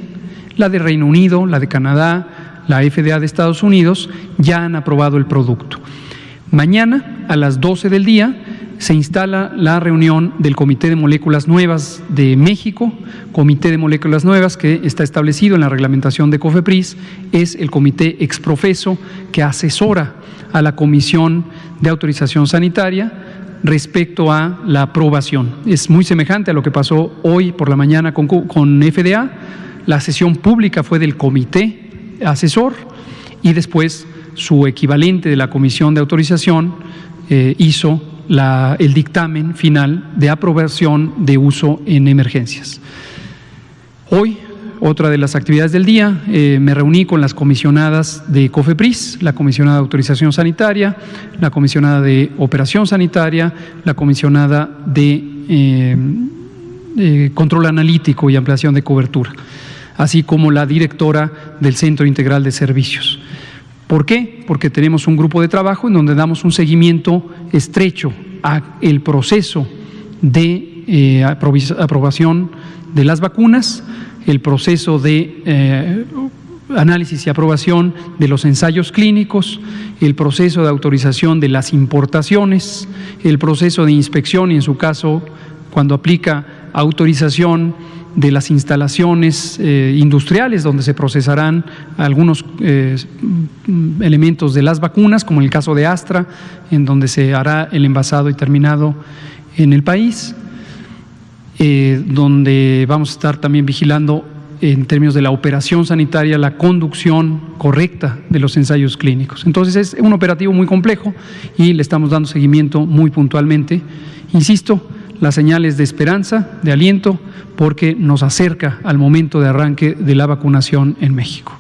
la de Reino Unido, la de Canadá, la FDA de Estados Unidos, ya han aprobado el producto. Mañana a las 12 del día se instala la reunión del Comité de Moléculas Nuevas de México. Comité de Moléculas Nuevas que está establecido en la reglamentación de COFEPRIS, es el comité exprofeso que asesora a la Comisión de Autorización Sanitaria respecto a la aprobación. Es muy semejante a lo que pasó hoy por la mañana con FDA. La sesión pública fue del comité asesor y después su equivalente de la Comisión de Autorización hizo el dictamen final de aprobación de uso en emergencias. Hoy, otra de las actividades del día, me reuní con las comisionadas de COFEPRIS, la comisionada de Autorización Sanitaria, la comisionada de Operación Sanitaria, la comisionada de Control Analítico y Ampliación de Cobertura, así como la directora del Centro Integral de Servicios. ¿Por qué? Porque tenemos un grupo de trabajo en donde damos un seguimiento estrecho al proceso de aprobación de las vacunas, el proceso de análisis y aprobación de los ensayos clínicos, el proceso de autorización de las importaciones, el proceso de inspección y, en su caso, cuando aplica autorización de las instalaciones industriales donde se procesarán algunos elementos de las vacunas, como en el caso de Astra, en donde se hará el envasado y terminado en el país, donde vamos a estar también vigilando en términos de la operación sanitaria, la conducción correcta de los ensayos clínicos. Entonces es un operativo muy complejo y le estamos dando seguimiento muy puntualmente. Insisto, las señales de esperanza, de aliento, porque nos acerca al momento de arranque de la vacunación en México.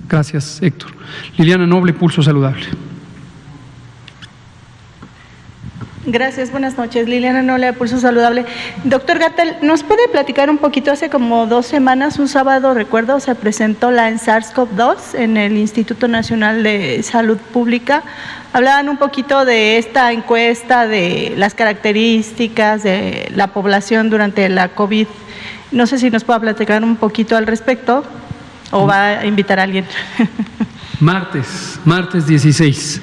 Gracias, Héctor. Liliana Noble, Pulso Saludable. Gracias, buenas noches. Liliana Noble, Pulso Saludable. Doctor Gatell, ¿nos puede platicar un poquito? Hace como 2 semanas, un sábado, recuerdo, se presentó la SARS-CoV-2 en el Instituto Nacional de Salud Pública. Hablaban un poquito de esta encuesta, de las características de la población durante la COVID. No sé si nos pueda platicar un poquito al respecto o va a invitar a alguien. Martes 16.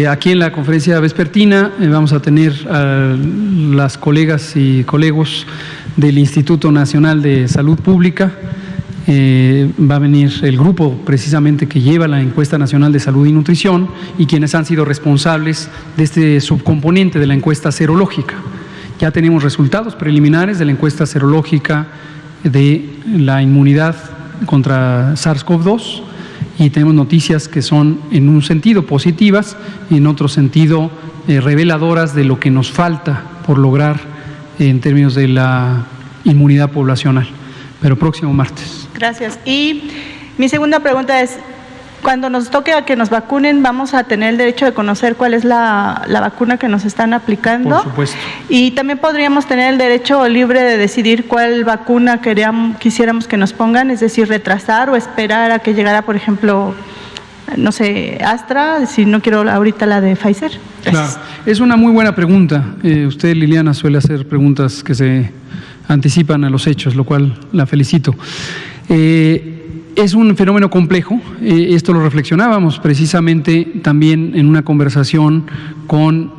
Aquí en la conferencia vespertina vamos a tener a las colegas y colegos del Instituto Nacional de Salud Pública. Va a venir el grupo precisamente que lleva la encuesta nacional de salud y nutrición y quienes han sido responsables de este subcomponente de la encuesta serológica. Ya tenemos resultados preliminares de la encuesta serológica de la inmunidad contra SARS-CoV-2 y tenemos noticias que son en un sentido positivas y en otro sentido reveladoras de lo que nos falta por lograr en términos de la inmunidad poblacional. Pero próximo martes. Gracias. Y mi segunda pregunta es, cuando nos toque a que nos vacunen, ¿vamos a tener el derecho de conocer cuál es la vacuna que nos están aplicando? Por supuesto. Y también podríamos tener el derecho libre de decidir cuál vacuna quisiéramos que nos pongan, es decir, retrasar o esperar a que llegara, por ejemplo, no sé, Astra, si no quiero ahorita la de Pfizer. Gracias. Claro, es una muy buena pregunta. Usted, Liliana, suele hacer preguntas que se anticipan a los hechos, lo cual la felicito. Es un fenómeno complejo, esto lo reflexionábamos precisamente también en una conversación con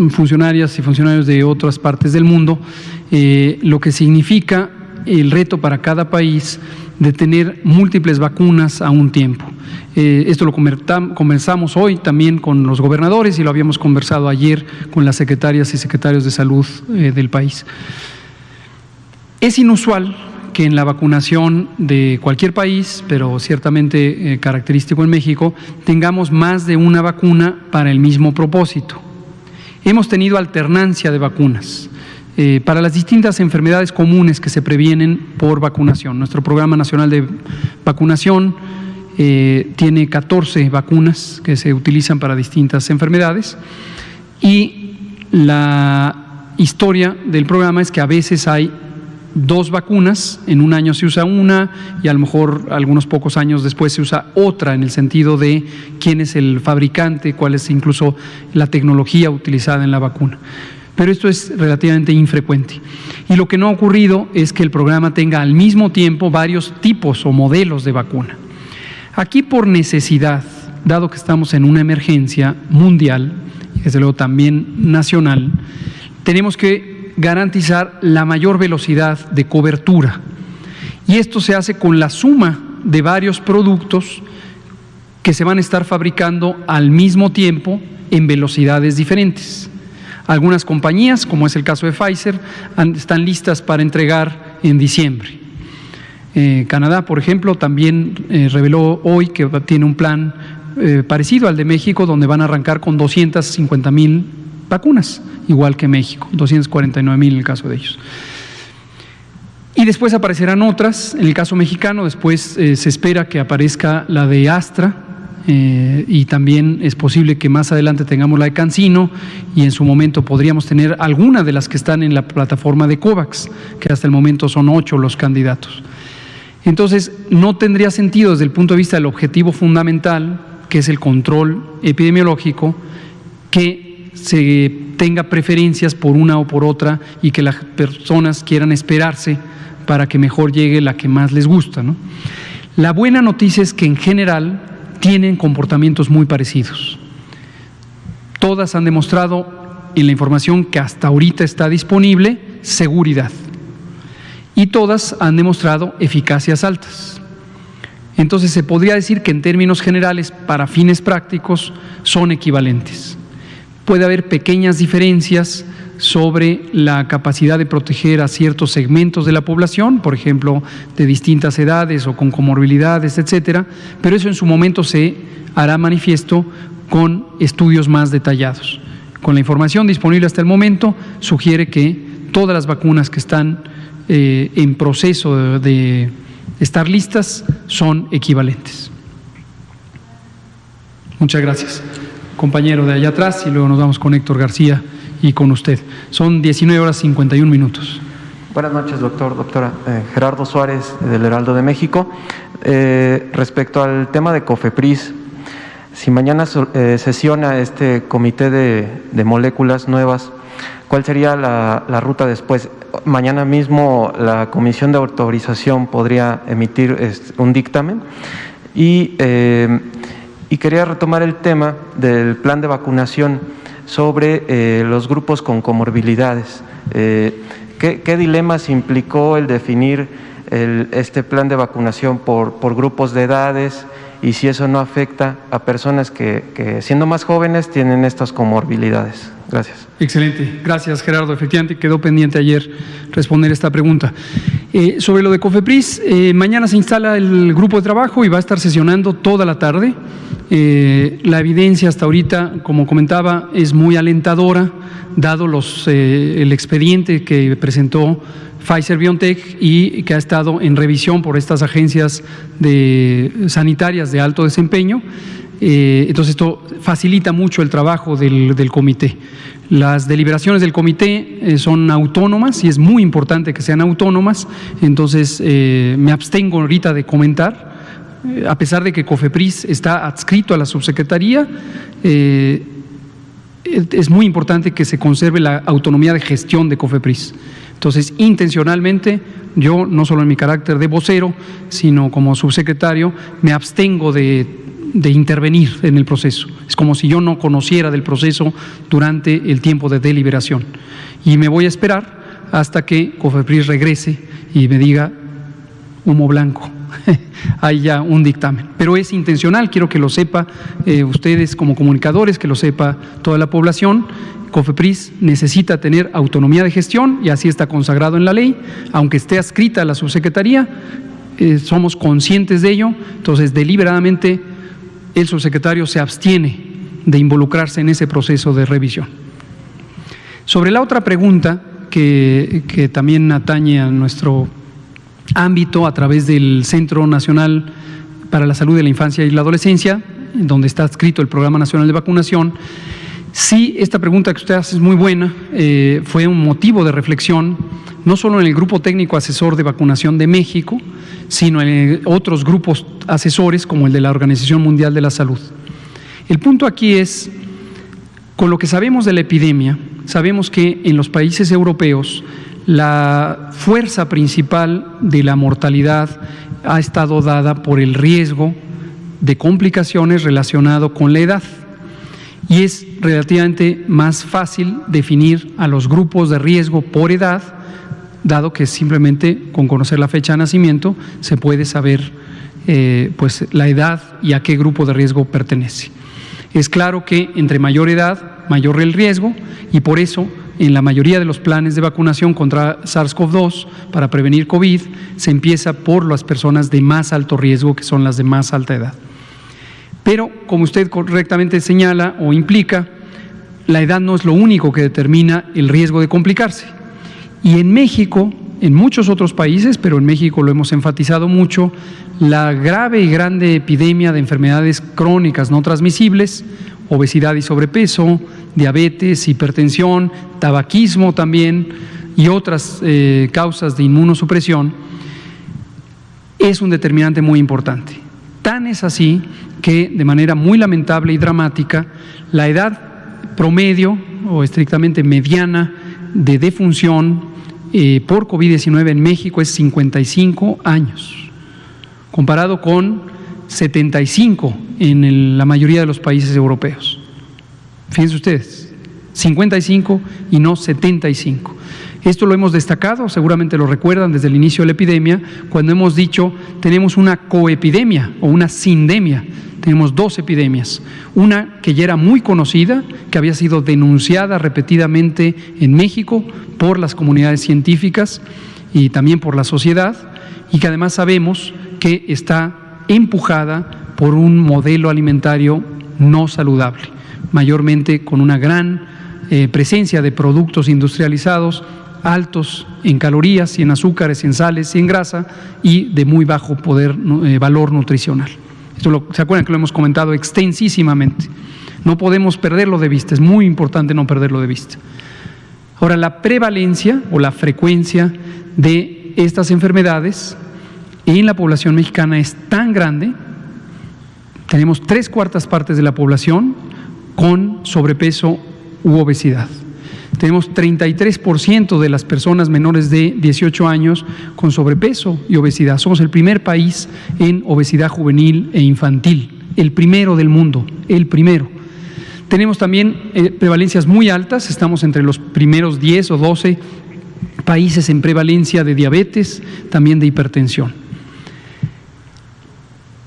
funcionarias y funcionarios de otras partes del mundo, lo que significa el reto para cada país de tener múltiples vacunas a un tiempo. Esto lo conversamos hoy también con los gobernadores y lo habíamos conversado ayer con las secretarias y secretarios de salud del país. Es inusual que en la vacunación de cualquier país, pero ciertamente característico en México, tengamos más de una vacuna para el mismo propósito. Hemos tenido alternancia de vacunas para las distintas enfermedades comunes que se previenen por vacunación. Nuestro Programa Nacional de Vacunación tiene 14 vacunas que se utilizan para distintas enfermedades y la historia del programa es que a veces hay 2 vacunas, en un año se usa una y a lo mejor algunos pocos años después se usa otra, en el sentido de quién es el fabricante, cuál es incluso la tecnología utilizada en la vacuna. Pero esto es relativamente infrecuente. Y lo que no ha ocurrido es que el programa tenga al mismo tiempo varios tipos o modelos de vacuna. Aquí por necesidad, dado que estamos en una emergencia mundial, y desde luego también nacional, tenemos que garantizar la mayor velocidad de cobertura. Y esto se hace con la suma de varios productos que se van a estar fabricando al mismo tiempo en velocidades diferentes. Algunas compañías, como es el caso de Pfizer, están listas para entregar en diciembre. Canadá, por ejemplo, también reveló hoy que tiene un plan parecido al de México, donde van a arrancar con 250,000 vacunas, igual que México, 249,000 en el caso de ellos. Y después aparecerán otras, en el caso mexicano, después se espera que aparezca la de Astra, y también es posible que más adelante tengamos la de CanSino y en su momento podríamos tener alguna de las que están en la plataforma de COVAX, que hasta el momento son 8 los candidatos. Entonces, no tendría sentido desde el punto de vista del objetivo fundamental, que es el control epidemiológico, que se tenga preferencias por una o por otra y que las personas quieran esperarse para que mejor llegue la que más les gusta, ¿no? La buena noticia es que en general tienen comportamientos muy parecidos. Todas han demostrado en la información que hasta ahorita está disponible, seguridad. Y todas han demostrado eficacias altas. Entonces se podría decir que en términos generales, para fines prácticos, son equivalentes. Puede haber pequeñas diferencias sobre la capacidad de proteger a ciertos segmentos de la población, por ejemplo, de distintas edades o con comorbilidades, etcétera, pero eso en su momento se hará manifiesto con estudios más detallados. Con la información disponible hasta el momento, sugiere que todas las vacunas que están en proceso de estar listas son equivalentes. Muchas gracias. Compañero de allá atrás, y luego nos vamos con Héctor García y con usted. Son 19:51. Buenas noches, doctora. Gerardo Suárez, del Heraldo de México. Respecto al tema de COFEPRIS, si mañana sesiona este comité de moléculas nuevas, ¿cuál sería la ruta después? Mañana mismo la Comisión de Autorización podría emitir un dictamen y quería retomar el tema del plan de vacunación sobre los grupos con comorbilidades. ¿Qué dilemas implicó el definir este plan de vacunación por grupos de edades y si eso no afecta a personas que siendo más jóvenes tienen estas comorbilidades? Gracias. Excelente. Gracias, Gerardo. Efectivamente, quedó pendiente ayer responder esta pregunta. Sobre lo de COFEPRIS, mañana se instala el grupo de trabajo y va a estar sesionando toda la tarde. La evidencia hasta ahorita, como comentaba, es muy alentadora, dado el expediente que presentó Pfizer-BioNTech y que ha estado en revisión por estas agencias sanitarias de alto desempeño. Entonces esto facilita mucho el trabajo del comité. Las deliberaciones del comité son autónomas y es muy importante que sean autónomas, entonces me abstengo ahorita de comentar, a pesar de que COFEPRIS está adscrito a la subsecretaría, es muy importante que se conserve la autonomía de gestión de COFEPRIS. Entonces, intencionalmente, yo, no solo en mi carácter de vocero, sino como subsecretario, me abstengo de intervenir en el proceso. Es como si yo no conociera del proceso durante el tiempo de deliberación. Y me voy a esperar hasta que COFEPRIS regrese y me diga humo blanco. Hay ya un dictamen. Pero es intencional, quiero que lo sepa ustedes como comunicadores, que lo sepa toda la población. COFEPRIS necesita tener autonomía de gestión y así está consagrado en la ley, aunque esté adscrita a la subsecretaría, somos conscientes de ello, entonces deliberadamente el subsecretario se abstiene de involucrarse en ese proceso de revisión. Sobre la otra pregunta que también atañe a nuestro ámbito a través del Centro Nacional para la Salud de la Infancia y la Adolescencia, donde está adscrito el Programa Nacional de Vacunación, sí, esta pregunta que usted hace es muy buena, fue un motivo de reflexión, no solo en el Grupo Técnico Asesor de Vacunación de México, sino en otros grupos asesores como el de la Organización Mundial de la Salud. El punto aquí es, con lo que sabemos de la epidemia, sabemos que en los países europeos la fuerza principal de la mortalidad ha estado dada por el riesgo de complicaciones relacionado con la edad. Y es relativamente más fácil definir a los grupos de riesgo por edad, dado que simplemente con conocer la fecha de nacimiento se puede saber pues la edad y a qué grupo de riesgo pertenece. Es claro que entre mayor edad, mayor el riesgo, y por eso en la mayoría de los planes de vacunación contra SARS-CoV-2 para prevenir COVID se empieza por las personas de más alto riesgo, que son las de más alta edad. Pero, como usted correctamente señala o implica, la edad no es lo único que determina el riesgo de complicarse. Y en México, en muchos otros países, pero en México lo hemos enfatizado mucho, la grave y grande epidemia de enfermedades crónicas no transmisibles, obesidad y sobrepeso, diabetes, hipertensión, tabaquismo también y otras causas de inmunosupresión, es un determinante muy importante. Tan es así que de manera muy lamentable y dramática, la edad promedio o estrictamente mediana de defunción por COVID-19 en México es 55 años, comparado con 75 en la mayoría de los países europeos. Fíjense ustedes, 55 y no 75. Esto lo hemos destacado, seguramente lo recuerdan desde el inicio de la epidemia, cuando hemos dicho tenemos una coepidemia o una sindemia. Tenemos dos epidemias, una que ya era muy conocida, que había sido denunciada repetidamente en México por las comunidades científicas y también por la sociedad, y que además sabemos que está empujada por un modelo alimentario no saludable, mayormente con una gran presencia de productos industrializados, altos en calorías y en azúcares, en sales y en grasa, y de muy bajo valor nutricional. ¿Se acuerdan que lo hemos comentado extensísimamente? No podemos perderlo de vista, es muy importante no perderlo de vista. Ahora, la prevalencia o la frecuencia de estas enfermedades en la población mexicana es tan grande, tenemos 3/4 partes de la población con sobrepeso u obesidad. Tenemos 33% de las personas menores de 18 años con sobrepeso y obesidad. Somos el primer país en obesidad juvenil e infantil, el primero del mundo, el primero. Tenemos también prevalencias muy altas, estamos entre los primeros 10 o 12 países en prevalencia de diabetes, también de hipertensión.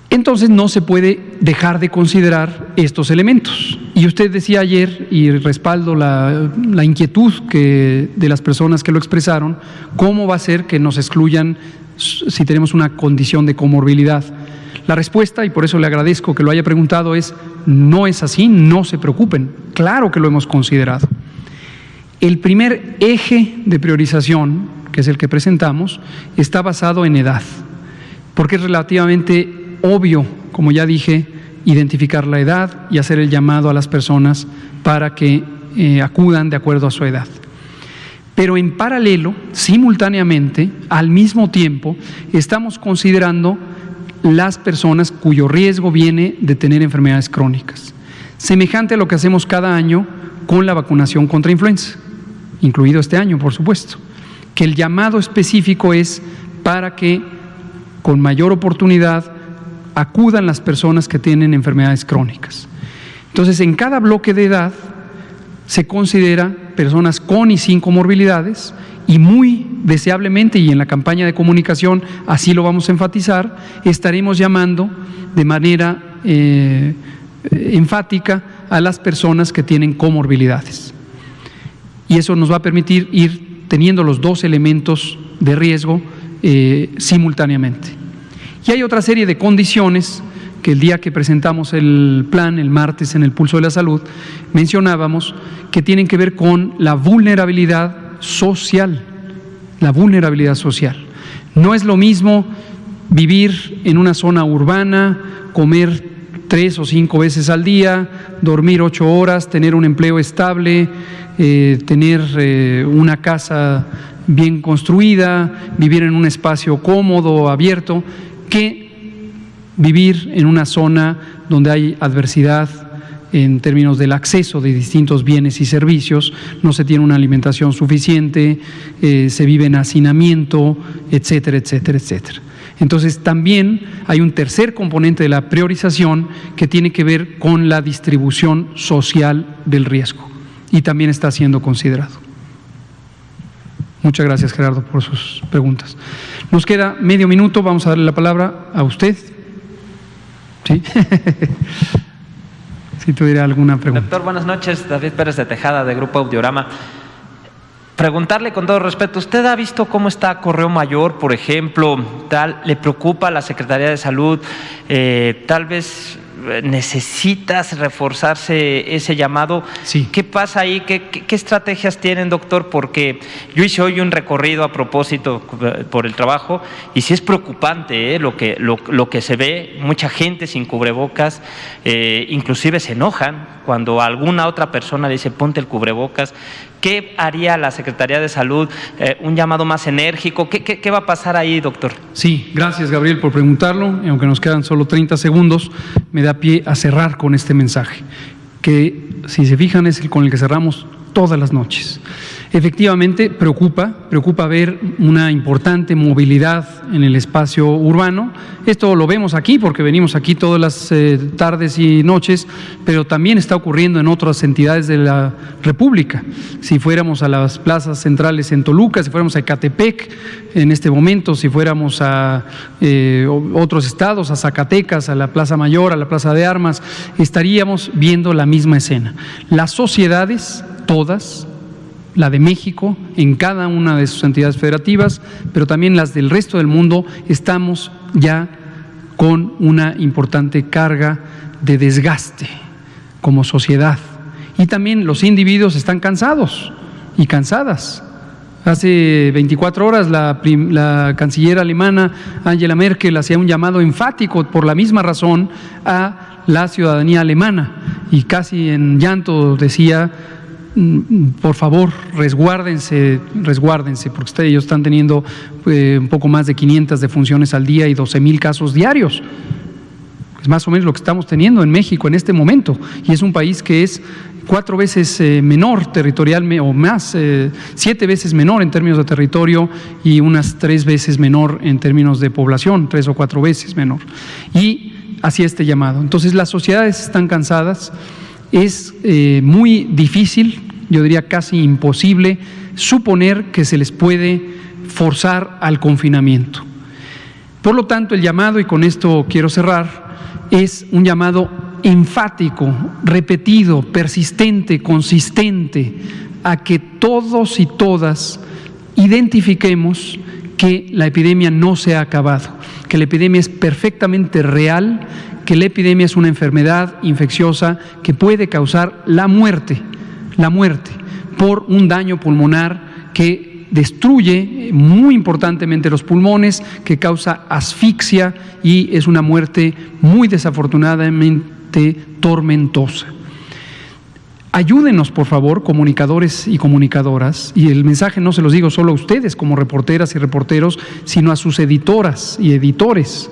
Entonces no se puede dejar de considerar estos elementos. Y usted decía ayer, y respaldo la inquietud de las personas que lo expresaron, ¿cómo va a ser que nos excluyan si tenemos una condición de comorbilidad? La respuesta, y por eso le agradezco que lo haya preguntado, es no es así, no se preocupen. Claro que lo hemos considerado. El primer eje de priorización, que es el que presentamos, está basado en edad, porque es relativamente obvio, como ya dije, identificar la edad y hacer el llamado a las personas para que acudan de acuerdo a su edad. Pero en paralelo, simultáneamente, al mismo tiempo, estamos considerando las personas cuyo riesgo viene de tener enfermedades crónicas, semejante a lo que hacemos cada año con la vacunación contra influenza, incluido este año, por supuesto, que el llamado específico es para que con mayor oportunidad acudan las personas que tienen enfermedades crónicas. Entonces, en cada bloque de edad se considera personas con y sin comorbilidades, y muy deseablemente, y en la campaña de comunicación así lo vamos a enfatizar, estaremos llamando de manera enfática a las personas que tienen comorbilidades. Y eso nos va a permitir ir teniendo los dos elementos de riesgo simultáneamente. Y hay otra serie de condiciones que el día que presentamos el plan, el martes en el Pulso de la Salud, mencionábamos que tienen que ver con la vulnerabilidad social. La vulnerabilidad social. No es lo mismo vivir en una zona urbana, comer 3 o 5 veces al día, dormir 8 horas, tener un empleo estable, tener una casa bien construida, vivir en un espacio cómodo, abierto, que vivir en una zona donde hay adversidad en términos del acceso de distintos bienes y servicios, no se tiene una alimentación suficiente, se vive en hacinamiento, etcétera, etcétera, etcétera. Entonces también hay un tercer componente de la priorización que tiene que ver con la distribución social del riesgo, y también está siendo considerado. Muchas gracias, Gerardo, por sus preguntas. Nos queda medio minuto, vamos a darle la palabra a usted. ¿Sí? Si tuviera alguna pregunta. Doctor, buenas noches. David Pérez de Tejada, de Grupo Audiorama. Preguntarle con todo respeto, ¿usted ha visto cómo está Correo Mayor, por ejemplo? ¿Le preocupa a la Secretaría de Salud? Tal vez necesitas reforzarse ese llamado. Sí. ¿Qué pasa ahí? ¿Qué estrategias tienen, doctor? Porque yo hice hoy un recorrido a propósito por el trabajo y sí es preocupante lo que se ve, mucha gente sin cubrebocas, inclusive se enojan cuando alguna otra persona dice ponte el cubrebocas. ¿Qué haría la Secretaría de Salud? ¿Un llamado más enérgico? ¿Qué va a pasar ahí, doctor? Sí, gracias, Gabriel, por preguntarlo. Y aunque nos quedan solo 30 segundos, me da pie a cerrar con este mensaje, que si se fijan es el con el que cerramos todas las noches. Efectivamente, preocupa ver una importante movilidad en el espacio urbano. Esto lo vemos aquí porque venimos aquí todas las tardes y noches, pero también está ocurriendo en otras entidades de la República. Si fuéramos a las plazas centrales en Toluca, si fuéramos a Ecatepec en este momento, si fuéramos a otros estados, a Zacatecas, a la Plaza Mayor, a la Plaza de Armas, estaríamos viendo la misma escena. Las sociedades, todas, la de México, en cada una de sus entidades federativas, pero también las del resto del mundo, estamos ya con una importante carga de desgaste como sociedad. Y también los individuos están cansados y cansadas. Hace 24 horas la canciller alemana Angela Merkel hacía un llamado enfático por la misma razón a la ciudadanía alemana y casi en llanto decía: por favor, resguárdense, porque ellos están teniendo un poco más de 500 defunciones al día y 12,000 casos diarios. Es más o menos lo que estamos teniendo en México en este momento, y es un país que es 4 veces menor territorialmente, o más, 7 veces menor en términos de territorio y unas 3 veces menor en términos de población, 3 o 4 veces menor. Y hacía este llamado. Entonces, las sociedades están cansadas. Es muy difícil, yo diría casi imposible, suponer que se les puede forzar al confinamiento. Por lo tanto, el llamado, y con esto quiero cerrar, es un llamado enfático, repetido, persistente, consistente, a que todos y todas identifiquemos que la epidemia no se ha acabado, que la epidemia es perfectamente real, que la epidemia es una enfermedad infecciosa que puede causar la muerte por un daño pulmonar que destruye muy importantemente los pulmones, que causa asfixia y es una muerte muy desafortunadamente tormentosa. Ayúdenos, por favor, comunicadores y comunicadoras, y el mensaje no se los digo solo a ustedes como reporteras y reporteros, sino a sus editoras y editores.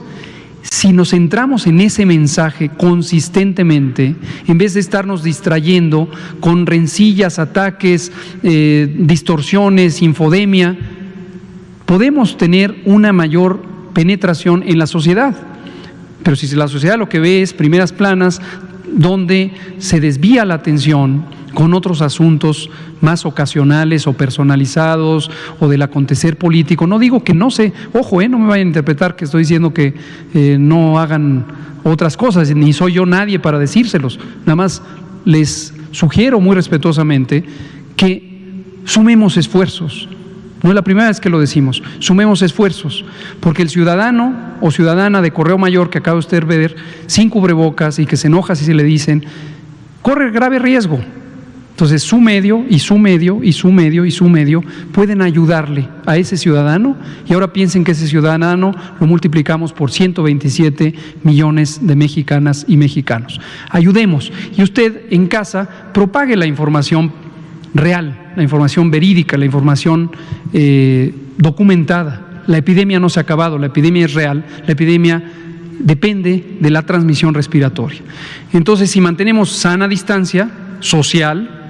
Si nos centramos en ese mensaje consistentemente, en vez de estarnos distrayendo con rencillas, ataques, distorsiones, infodemia, podemos tener una mayor penetración en la sociedad. Pero si la sociedad lo que ve es primeras planas donde se desvía la atención con otros asuntos más ocasionales o personalizados o del acontecer político. No digo que no se, ojo, no me vayan a interpretar que estoy diciendo que no hagan otras cosas, ni soy yo nadie para decírselos. Nada más les sugiero muy respetuosamente que sumemos esfuerzos. No es la primera vez que lo decimos, sumemos esfuerzos, porque el ciudadano o ciudadana de Correo Mayor que acaba usted de ver, sin cubrebocas y que se enoja si se le dicen, corre grave riesgo. Entonces su medio y su medio y su medio y su medio pueden ayudarle a ese ciudadano, y ahora piensen que ese ciudadano lo multiplicamos por 127 millones de mexicanas y mexicanos. Ayudemos, y usted en casa propague la información real, la información verídica, la información documentada. La epidemia no se ha acabado, la epidemia es real, la epidemia depende de la transmisión respiratoria. Entonces, si mantenemos sana distancia social,